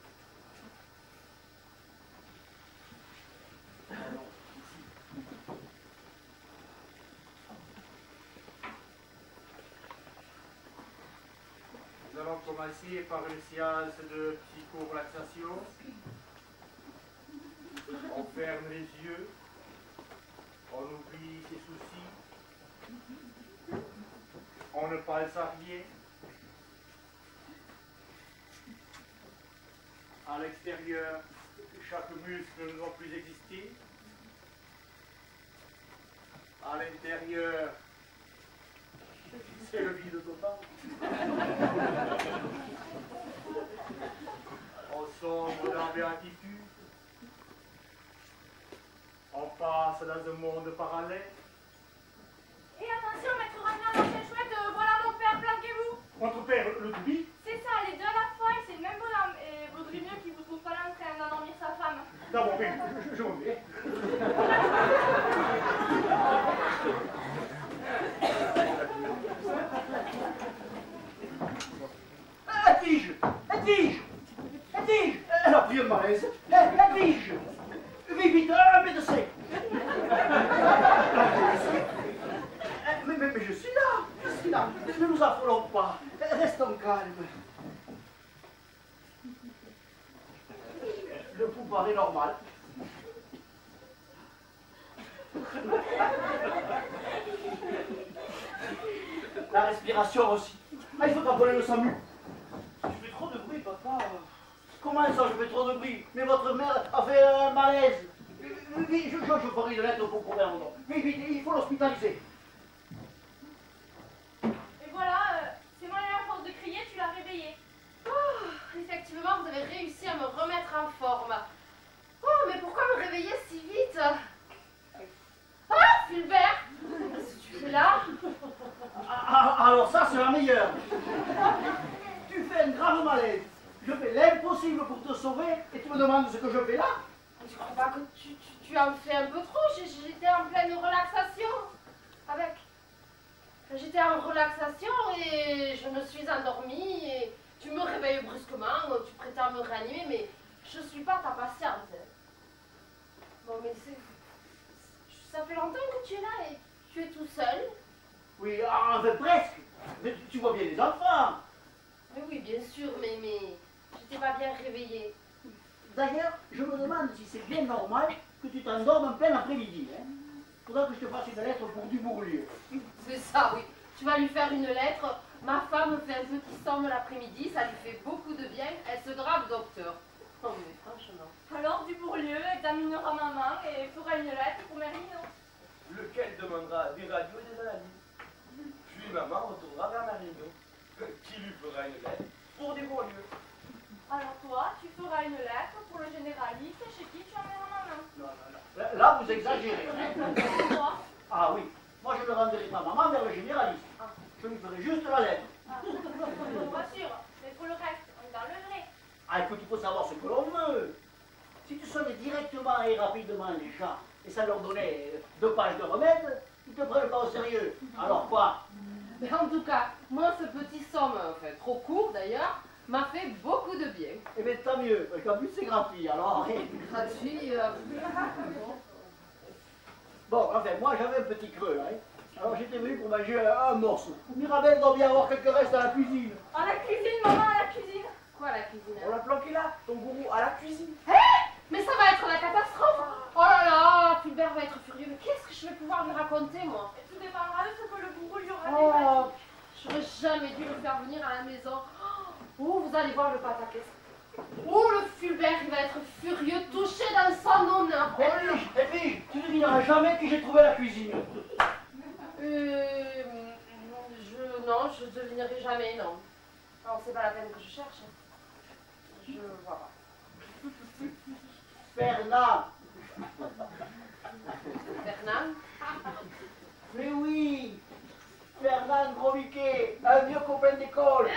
Nous allons commencer par une séance de psycho-relaxation. On ferme les yeux, on oublie ses soucis, on ne pense à rien. À l'extérieur, chaque muscle ne doit plus exister. À l'intérieur, c'est le vide total. On sombre dans la béatitude. On passe dans un monde parallèle. Et attention, maître Ragnar, dans cette chouette, voilà mon père, planquez-vous. Votre père, le Doubi? C'est ça, les deux à la fois, et c'est le même bonhomme. Et vaudrait mieux qu'il vous trouve pas là en train d'endormir sa femme. D'abord, je m'en vais. malaise. Vige! Vite, un médecin! Mais je suis là. Ne nous affolons pas. Restons calmes. Le pouls paraît normal. La respiration aussi. Ah, il faut appeler le SAMU. Je fais trop de bruit, papa. Comment ça, je fais trop de bruit? Mais votre mère a fait un malaise. Vite, je ferai une lettre pour prouver un nom. Vite, il faut l'hospitaliser. Et voilà, c'est moi à force de crier, tu l'as réveillé. Oh, effectivement, vous avez réussi à me remettre en forme. Oh, mais pourquoi me réveiller si vite? Ah, Fulbert, tu es là? Alors ça, c'est la meilleure. Tu fais un grave malaise. Je fais l'impossible pour te sauver et tu me demandes ce que je fais là? Je crois pas que tu en fais un peu trop. J'étais en pleine relaxation. J'étais en relaxation et je me suis endormie et tu me réveilles brusquement, tu prétends me réanimer, mais je suis pas ta patiente. Bon, mais ça fait longtemps que tu es là et tu es tout seul. Oui, enfin presque. Mais tu vois bien les enfants. Mais oui, bien sûr, mais j'étais pas bien réveillée. D'ailleurs, je me demande si c'est bien normal que tu t'endormes en plein après-midi. Faudra que je te fasse une lettre pour Dubourlieu. C'est ça, oui. Tu vas lui faire une lettre. Ma femme fait un petit somme l'après-midi, ça lui fait beaucoup de bien. Elle se grave docteur. Non mais franchement. Alors Dubourlieu examinera maman et fera une lettre pour Merino. Lequel demandera des radios et des analyses. Puis maman retournera vers Marino, qui lui fera une lettre pour Dubourlieu. Alors toi, tu feras une lettre pour le généraliste chez qui tu emmèneras maman. Non. Là, vous exagérez. Toi? Ah oui. Moi, je me renverrai ma maman vers le généraliste. Je lui ferai juste la lettre. Pas sûr, mais pour le reste, on est dans le vrai. Ah, écoute, il faut savoir ce que l'on veut. Si tu soignais directement et rapidement les chats, et ça leur donnait 2 pages de remède, ils te prennent pas au sérieux. Alors quoi? Mais en tout cas, moi ce petit somme, enfin trop court d'ailleurs, m'a fait beaucoup de bien. Eh bien, tant mieux, parce qu'en plus c'est gratuit, alors. Gratuit. Bon, enfin, moi j'avais un petit creux, hein. Alors j'étais venu pour manger un morceau. Mirabelle doit bien avoir quelques restes à la cuisine. À la cuisine, maman, à la cuisine. Quoi la cuisine? On l'a planqué là, ton gourou, à la cuisine. Mais ça va être la catastrophe. Oh là là, Fulbert va être furieux. Mais qu'est-ce que je vais pouvoir lui raconter, moi? Et tout dépendra de ce que le gourou lui aura Oh, dit. j'aurais jamais dû le faire venir à la maison. Oh, vous allez voir le pataquès. Oh, le Fulbert, il va être furieux, touché dans son honneur. Et puis, tu ne diras jamais que j'ai trouvé la cuisine. Non, je ne devinerai jamais, non. Non, c'est pas la peine que je cherche. Je vois pas. Fernand. Fernand? Mais oui, Fernand Gros-Miquet, un vieux copain d'école.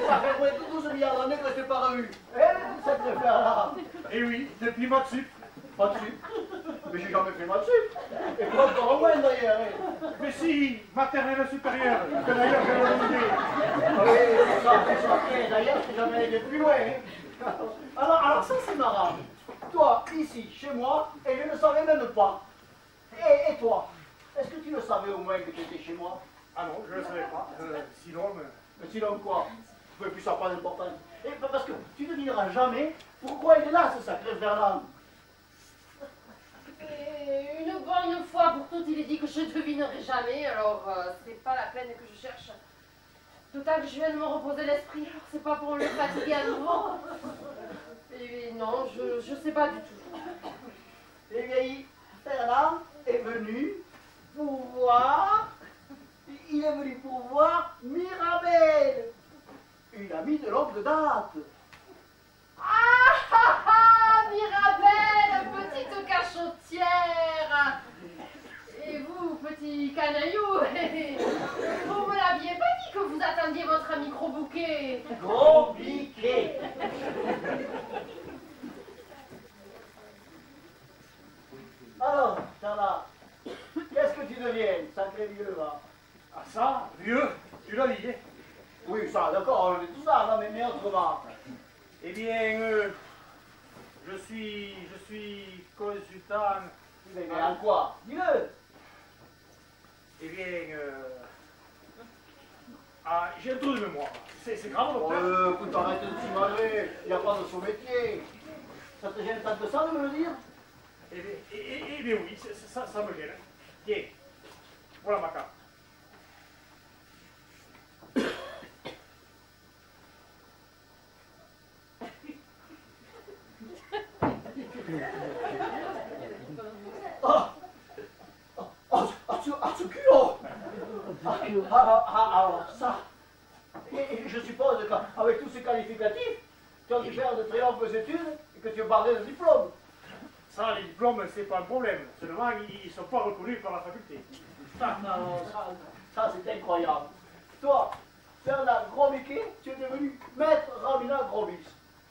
Ça fait moins de 12 milliards d'années que je t'ai pas revu. Sacré Fernand. Et oui, depuis Matsup. Matsup. Mais j'ai jamais fait Matsup. Et pas encore moins d'ailleurs. Mais si, maternelle supérieure, que d'ailleurs j'ai validé. Ah oui, ça, d'ailleurs, j'ai jamais été plus loin. Alors ça c'est marrant. Toi, ici, chez moi, et je ne savais même pas. Et toi, est-ce que tu le savais au moins que tu étais chez moi? Ah non, je ne le savais pas. Sinon, Mais sinon quoi? Mais puis ça n'a pas d'importance. Et parce que tu ne diras jamais pourquoi il est là, ce sacré Fernand. Et une bonne fois pour toutes, il est dit que je devinerai jamais, alors c'est pas la peine que je cherche. D'autant que je viens de me reposer l'esprit, alors c'est pas pour le fatiguer à nouveau. Et non, je sais pas du tout. Eh bien, Fernand est venu pour voir... Il est venu pour voir Mirabelle, une amie de longue date. Ah, Mirabelle, petite cachotière. Et vous, petit canaillou, vous me l'aviez pas dit que vous attendiez votre ami Gros Bouquet. Gros Biquet. Alors, Charles, qu'est-ce que tu deviens, sacré vieux, là? ah ça, vieux, tu l'as dit. Oui, ça, d'accord, on est tout ça, non, mais autrement. Eh bien, Je suis consultant. Mais en quoi? Dis-le. Eh bien, j'ai un trou de mémoire. C'est grave, docteur? Écoute, arrête de t'imager. Il n'y a pas de son métier. Ça te gêne pas de ça de me le dire? Eh bien oui, ça me gêne. Tiens, voilà ma carte. Ce culot! Alors ça, et je suppose qu'avec tous ces qualificatifs, tu as dû faire de très longues études et que tu as parlé de diplôme. Ça, les diplômes, c'est pas un problème. Seulement, ils ne sont pas reconnus par la faculté. Ça c'est incroyable. Toi, Bernard Gros-Miquet, tu es devenu maître Ramina Grobis.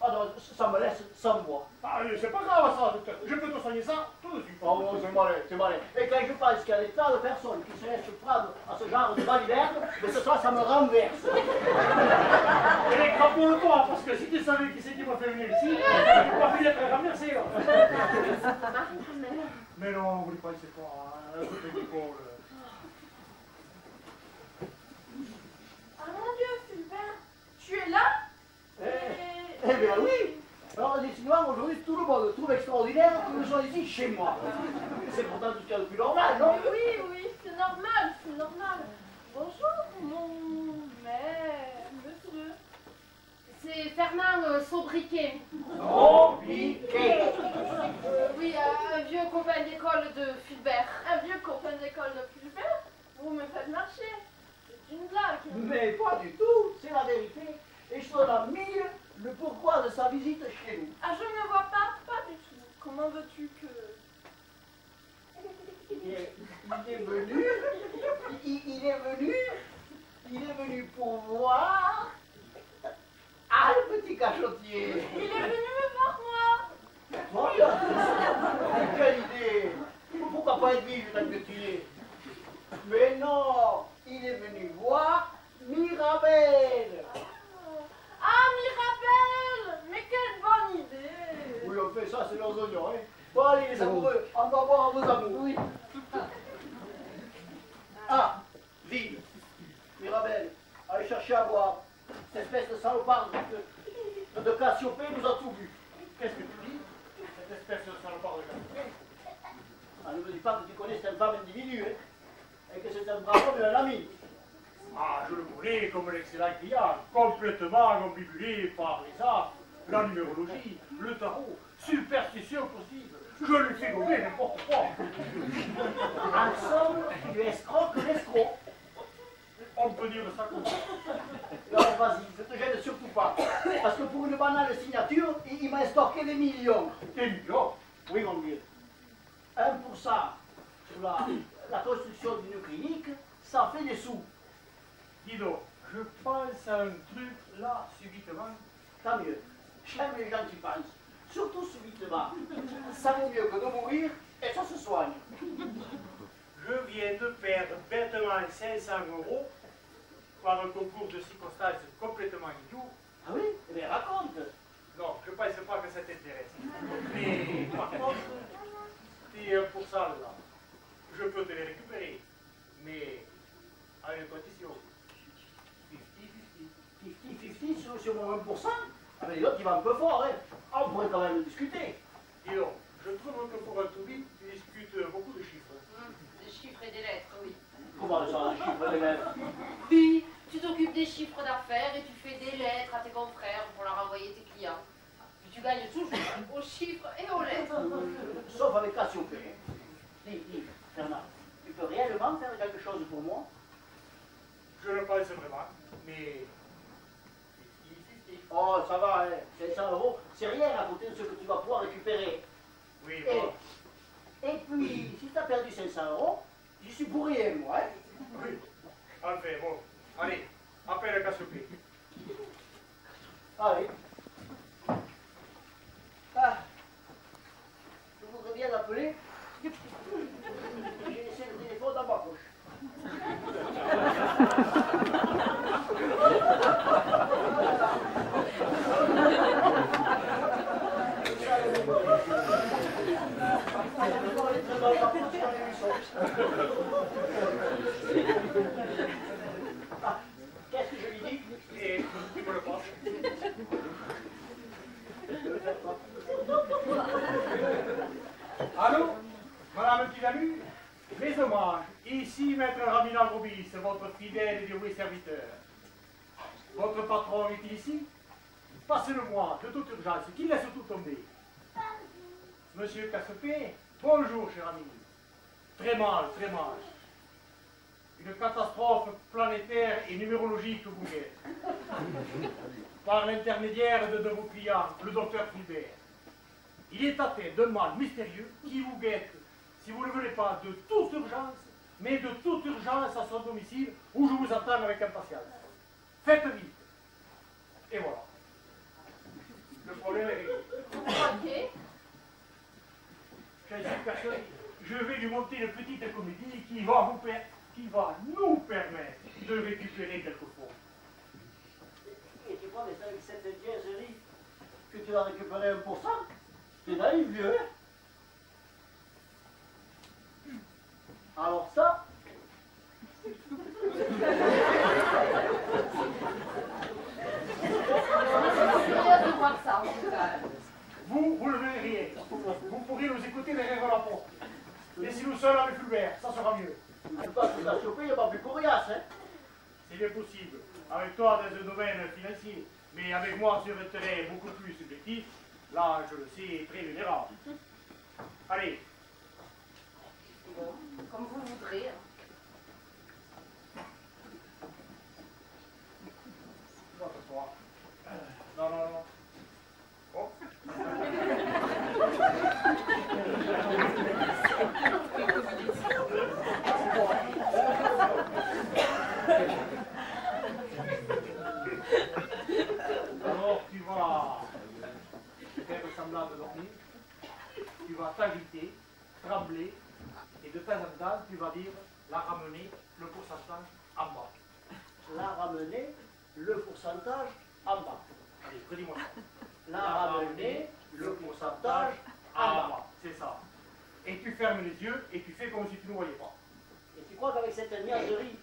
Ah non, ça me laisse sans voix. Ah, c'est pas grave ça, docteur. Je peux te soigner ça tout de suite. Oh, c'est malin. Et quand je pense qu'il y a des tas de personnes qui se laissent prendre à ce genre de baliverne, mais ce soir, ça me renverse. Et cramponne-toi, parce que si tu savais qui c'est qui m'a fait venir ici, tu n'aurais pas pu être renversé. Mais non, vous ne pensez pas, un peu d'épaule. Ah mon Dieu, Fulbert, tu es là? Eh bien oui. Alors décidément, aujourd'hui, tout le monde trouve extraordinaire que nous soyons ici chez moi. C'est pourtant tout ce qu'il y a de plus normal, non? Oui, c'est normal, c'est normal. Bonjour, mon maître, monsieur. C'est Fernand Sobriquet. Sobriquet. Oui, un vieux copain d'école de Fulbert. Un vieux copain d'école de Fulbert? Vous me faites marcher. C'est une blague. Mais pas du tout, c'est la vérité. Et je te donne à mille le pourquoi de sa visite chez nous. Ah, je ne vois pas du tout. Comment veux-tu que... Il est venu pour voir... Ah, le petit cachotier. Il est venu me voir, moi. Voilà. Quelle idée. Pourquoi pas être vif tant que tu y es? Mais non, il est venu voir Mirabelle. Ah, Mirabelle! Mais quelle bonne idée! Oui, on fait ça, c'est leurs oignons, hein. Bon, allez, les amoureux, on va voir vos amours. Oui. Ah, vide. Mirabelle, allez chercher à boire. Cette espèce de salopard de Cassiopée nous a tout vu. Qu'est-ce que tu dis? Cette espèce de salopard de Cassiopée? Ah, ne me dis pas que tu connais cet infâme individu, hein. Et que c'est un bravo de un ami. Ah, je le connais comme l'excellent client, complètement omnibulé par les astres, la numérologie, le tarot, superstition possible. Je lui fais gommer n'importe quoi. En somme, tu escroques l'escroc. On peut dire ça comme ça. Alors vas-y, ne te gêne surtout pas. Parce que pour une banale signature, il m'a stocké des millions. Des millions? Oui, mon vieux. 1% sur la construction d'une clinique, ça fait des sous. Dis donc, je pense à un truc là, subitement. Tant mieux. J'aime les gens qui pensent. Surtout subitement. Ça vaut mieux que de mourir et ça se soigne. Je viens de perdre bêtement 500 € par un concours de circonstances complètement idiot. Ah oui? Eh bien, raconte. Non, je ne pense pas que ça t'intéresse. Mais par contre, tes 1% là, je peux te les récupérer. Mais à une condition. 50-50 sur mon 1%. Ah mais l'autre il va un peu fort, hein. Ah, on pourrait quand même discuter. Dis donc, je trouve que pour un toubib, tu discutes beaucoup de chiffres. Des chiffres et des lettres, oui. Comment ça, un chiffre de lettres? Puis, tu t'occupes des chiffres d'affaires et tu fais des lettres à tes confrères pour leur envoyer tes clients. Puis tu gagnes toujours aux chiffres et aux lettres. Sauf avec Cassiopée. Dis, Bernard, tu peux réellement faire quelque chose pour moi? Je le pense vraiment, mais... Oh, ça va, hein. 500 €, c'est rien à côté de ce que tu vas pouvoir récupérer. Oui, bon. Et puis, si tu as perdu 500 €, j'y suis pour rien, moi, hein. Oui. Enfin, bon. Allez, appelle le Cassiopée. Allez. Ah. Je voudrais bien l'appeler. J'ai laissé le téléphone dans ma poche. d'ici, passez-le-moi de toute urgence, qu'il laisse tout tomber. Monsieur Cassepé, bonjour, cher ami. Très mal, très mal. Une catastrophe planétaire et numérologique vous guette. Par l'intermédiaire de vos clients, le docteur Fulbert. Il est atteint d'un mal mystérieux qui vous guette, si vous ne le voulez pas, de toute urgence, mais de toute urgence à son domicile, où je vous attends avec impatience. Faites vite. Et voilà. Le problème est réglé. Ok. Je suis persuadé. Je vais lui monter une petite comédie qui va nous permettre de récupérer quelques fonds. Et tu crois, mais c'est avec cette niaiserie que tu vas récupérer 1%? Tu es naïf, vieux. Alors ça... J'ai de voir ça, en tout cas. Vous ne verrez rien. Vous pourrez nous écouter derrière la porte. Laissez-nous seuls avec Fulbert, ça sera mieux. Je ne sais pas si t'as chopé, il n'y a pas plus coriace, hein. C'est bien possible. Avec toi dans un domaine financier, mais avec moi sur un terrain beaucoup plus subjectif, là, je le sais, très vulnérable. Allez. Comme vous voudrez. Va t'asseoir. Non, non, non. Oh. Alors tu vas faire semblant de dormir, tu vas t'agiter, trembler, et de temps en temps tu vas dire la ramener, le pourcentage en bas. La ramener, le pourcentage en bas. Allez, redis-moi ça. La ramener, le pourcentage en bas. C'est ça. Et tu fermes les yeux et tu fais comme si tu ne voyais pas. Et tu crois qu'avec cette niaiserie,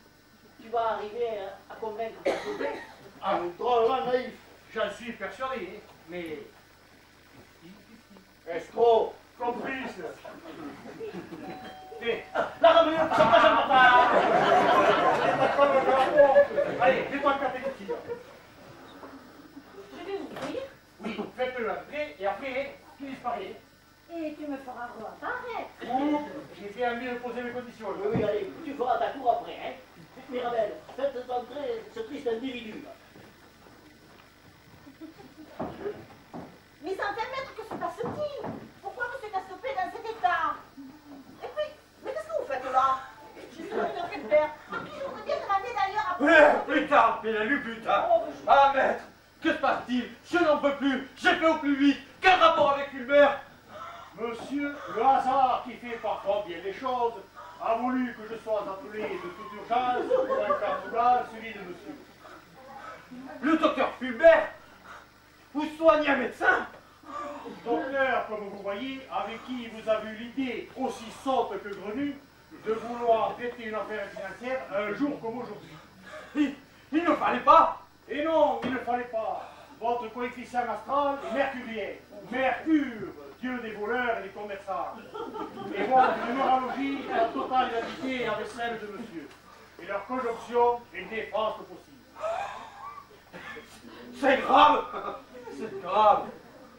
tu vas arriver à convaincre ton copain? Ah, Drôlement naïf. j'en suis persuadé, mais... Escroc. Complice. Et... La ramener, le pourcentage en bas. Allez, fais-toi le café ici. Je vais ouvrir Oui, faites-le entrer et après, tu disparais. et tu me feras réapparaître. Ou, j'ai bien envie de poser mes conditions. Oui, oui, allez, tu feras ta cour après, hein. Mirabelle, faites entrer ce triste individu. Mais enfin, maître, que se passe-t-il? Pourquoi M. Cassepé est dans cet état? Et puis, mais qu'est-ce que vous faites là? Je suis venue de Fulbert, à qui je voudrais bien demander d'ailleurs à... Putain, Pélalu, putain. Ah, maître, que se passe-t-il? Je n'en peux plus, j'ai fait au plus vite. Quel rapport avec Fulbert? Monsieur, le hasard qui fait parfois bien les choses, a voulu que je sois appelé de toute urgence pour un cas doublard, celui de monsieur. Le docteur Fulbert? Vous soignez un médecin? Docteur, comme vous voyez, avec qui vous avez eu l'idée aussi sotte que grenue de vouloir traiter une affaire financière un jour comme aujourd'hui. Il ne fallait pas. Et non, il ne fallait pas. Votre coefficient astral est mercurien. Mercure, dieu des voleurs et des commerçants. Et votre numérologie est en totale identité avec celle de monsieur. Et leur conjonction est néfaste possible. C'est grave. C'est grave.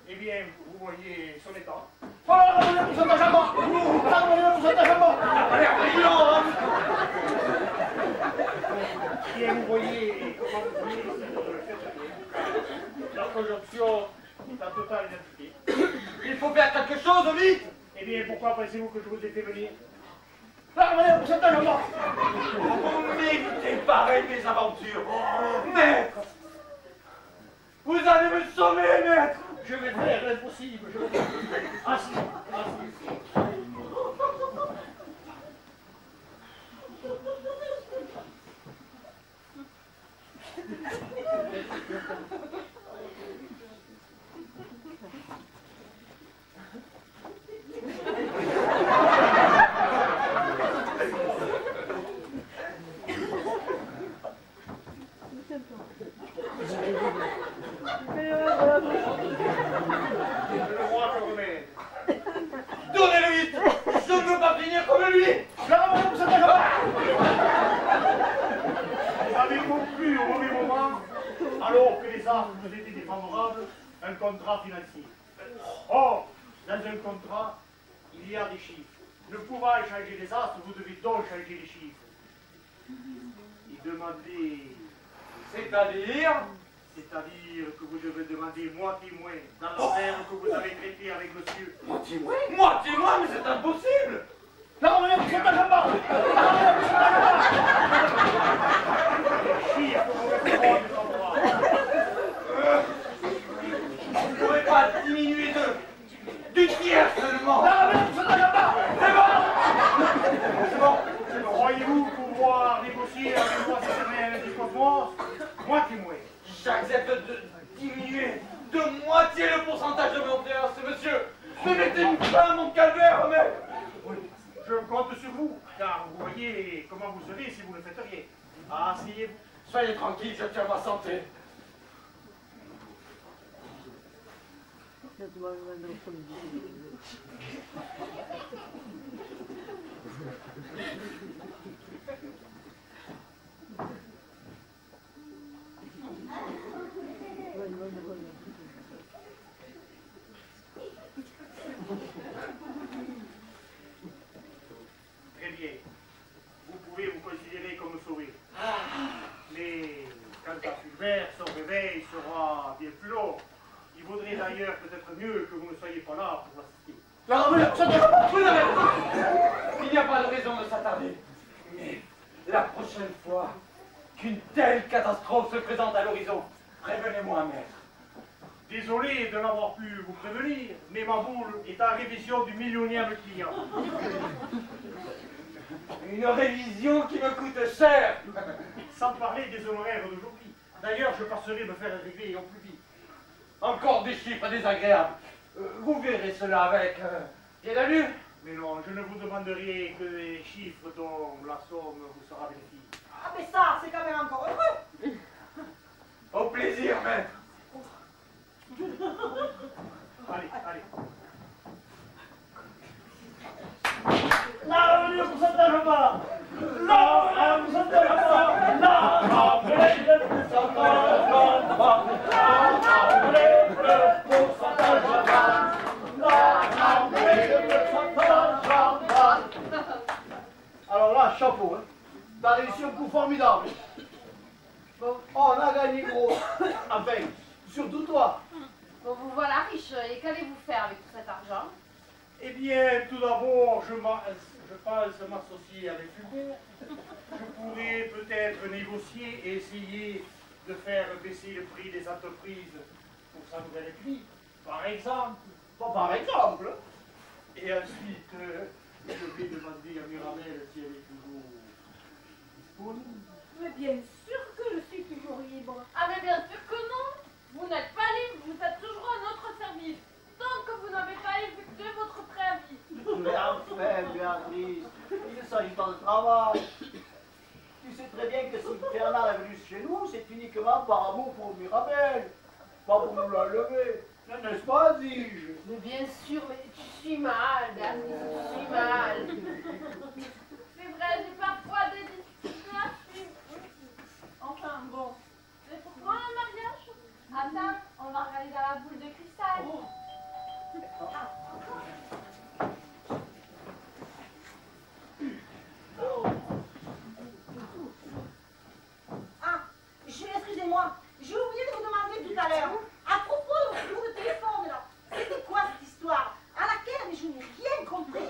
Eh bien, vous voyez son état. Oh, ramenez le pourcentage en bas. Ramenez le pourcentage en bas. Bien, vous voyez, comment vous voyez, la conjonction est en totale identité. Il faut faire quelque chose, vite. Eh bien, pourquoi pensez-vous que je vous ai fait venir? Ramenez le pourcentage en bas. Vous méritez pareil mes aventures. Maître, vous allez me sauver, maître. Je vais faire l'impossible. Je vais faire... Assis, assis. Le roi te remet. Donnez-le vite. Je ne veux pas finir comme lui. Ramenez le pourcentage en bas. Vous avez conclu au mauvais moment, alors que les astres vous était défavorable un contrat financier. Or, dans un contrat, il y a des chiffres. Ne pouvant changer les astres, vous devez donc changer les chiffres. Et demander... C'est-à-dire que vous devez demander moitié moins dans l'affaire que vous avez traitée avec monsieur. Moitié moins? Moitié moins, mais c'est impossible! Non, mais vous êtes à pas. Les chiffres, vous répondez sans droit. Vous ne pourrez pas diminuer du tiers seulement! Non, mais vous êtes à pas. C'est bon! Croyez-vous pouvoir négocier avec moi si c'est rien du cosmos? Moitié moins. J'accepte de diminuer de moitié le pourcentage de mon créance, monsieur! Mais mettez une fin à mon calvaire, mais... Oui, je compte sur vous, car vous voyez comment vous serez si vous ne faites rien. Asseyez-vous. Soyez tranquille, je tiens ma santé. Très bien. Vous pouvez vous considérer comme sauvé. Mais quant à Fulbert, son réveil sera bien plus long. Il vaudrait d'ailleurs peut-être mieux que vous ne soyez pas là pour l'assister. Il n'y a pas de raison de s'attarder. Mais la prochaine fois qu'une telle catastrophe se présente à l'horizon, prévenez-moi, maître. Désolé de n'avoir pu vous prévenir, mais ma boule est en révision du millionième client. Une révision qui me coûte cher. Sans parler des honoraires d'aujourd'hui. D'ailleurs, je passerai me faire régler au plus vite. Encore des chiffres désagréables. Vous verrez cela avec pied d'allure. Mais non, je ne vous demanderai que des chiffres dont la somme vous sera bénéfique. Ah, mais ça, c'est quand même encore heureux. Au plaisir, maître. Allez, allez. Là, le pourcentage bas. Là, le pourcentage bas. Là, le pourcentage bas. Là, le pourcentage bas. Là, le pourcentage bas. Alors là, chapeau, hein. T'as réussi un coup formidable. Bon, on a gagné gros. Enfin, surtout toi. Bon, vous voilà riche, et qu'allez-vous faire avec tout cet argent? Eh bien, tout d'abord, je pense m'associer avec Fulbert. Je pourrais peut-être négocier et essayer de faire baisser le prix des entreprises pour sa nouvelle équipe, par exemple. Bon, par exemple. Et ensuite, je vais demander à Mirabel si elle est toujours disponible. Mais bien sûr que je suis toujours libre. Ah mais bien sûr que non. Vous n'êtes pas libre, vous êtes toujours à notre service. Tant que vous n'avez pas effectué votre préavis. Mais enfin, Béatrice, il ne s'agit pas de travail. Tu sais très bien que si Bernard est venu chez nous, c'est uniquement par amour pour Mirabel. Pas pour nous la lever. N'est-ce pas, dis-je? Mais bien sûr, mais tu suis mal, Béatrice, tu suis mal. C'est vrai, j'ai parfois des difficultés à suivre. Enfin bon, c'est pour quand le mariage? Attends, on va regarder dans la boule de cristal. Ah, excusez-moi, j'ai oublié de vous demander tout à l'heure, à propos de votre coup de téléphone là, c'était quoi cette histoire à laquelle je n'ai rien compris.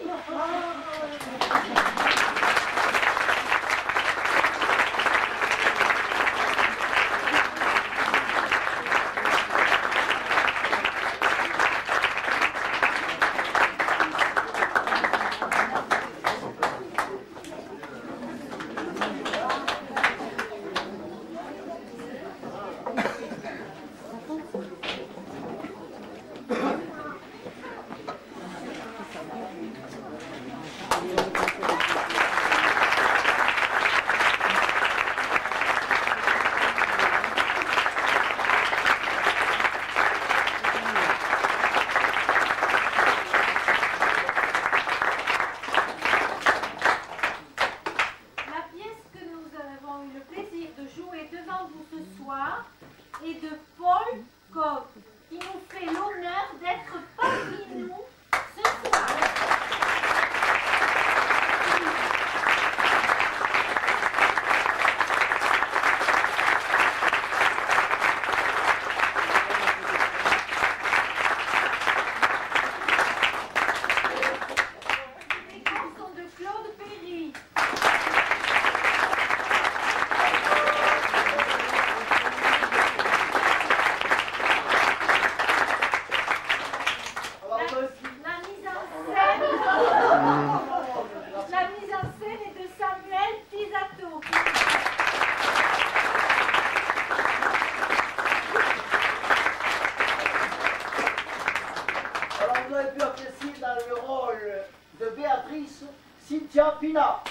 Clarisse, Cynthia Pina.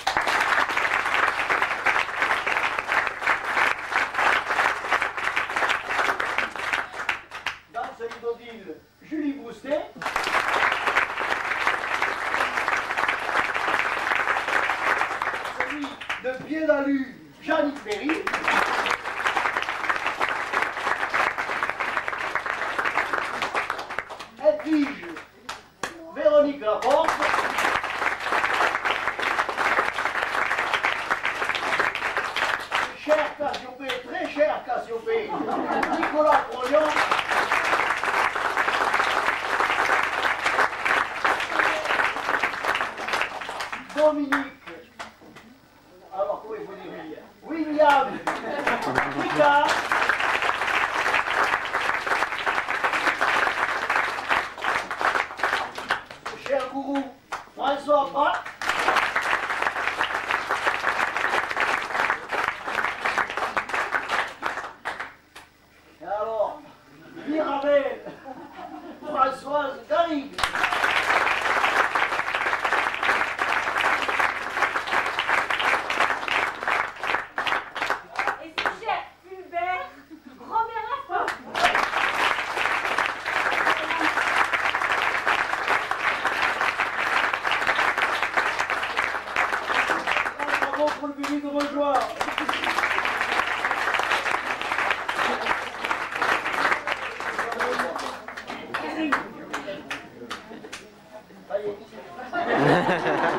Dans ce Lidodile, Julie Boustet. Celui de Pied-d'Alu, Jeannick Perry. Edwige, Véronique Laporte. Cher Cassiopée, très cher Cassiopée, Nicolas Proyon. Dominique, alors comment il faut dire William, Picard. Cher gourou, François Prat. Et alors, Mirabel, Françoise Garrigue. Et ce cher Fulbert, Robert Laffont. Bravo pour le public de rejoindre. Ça y est.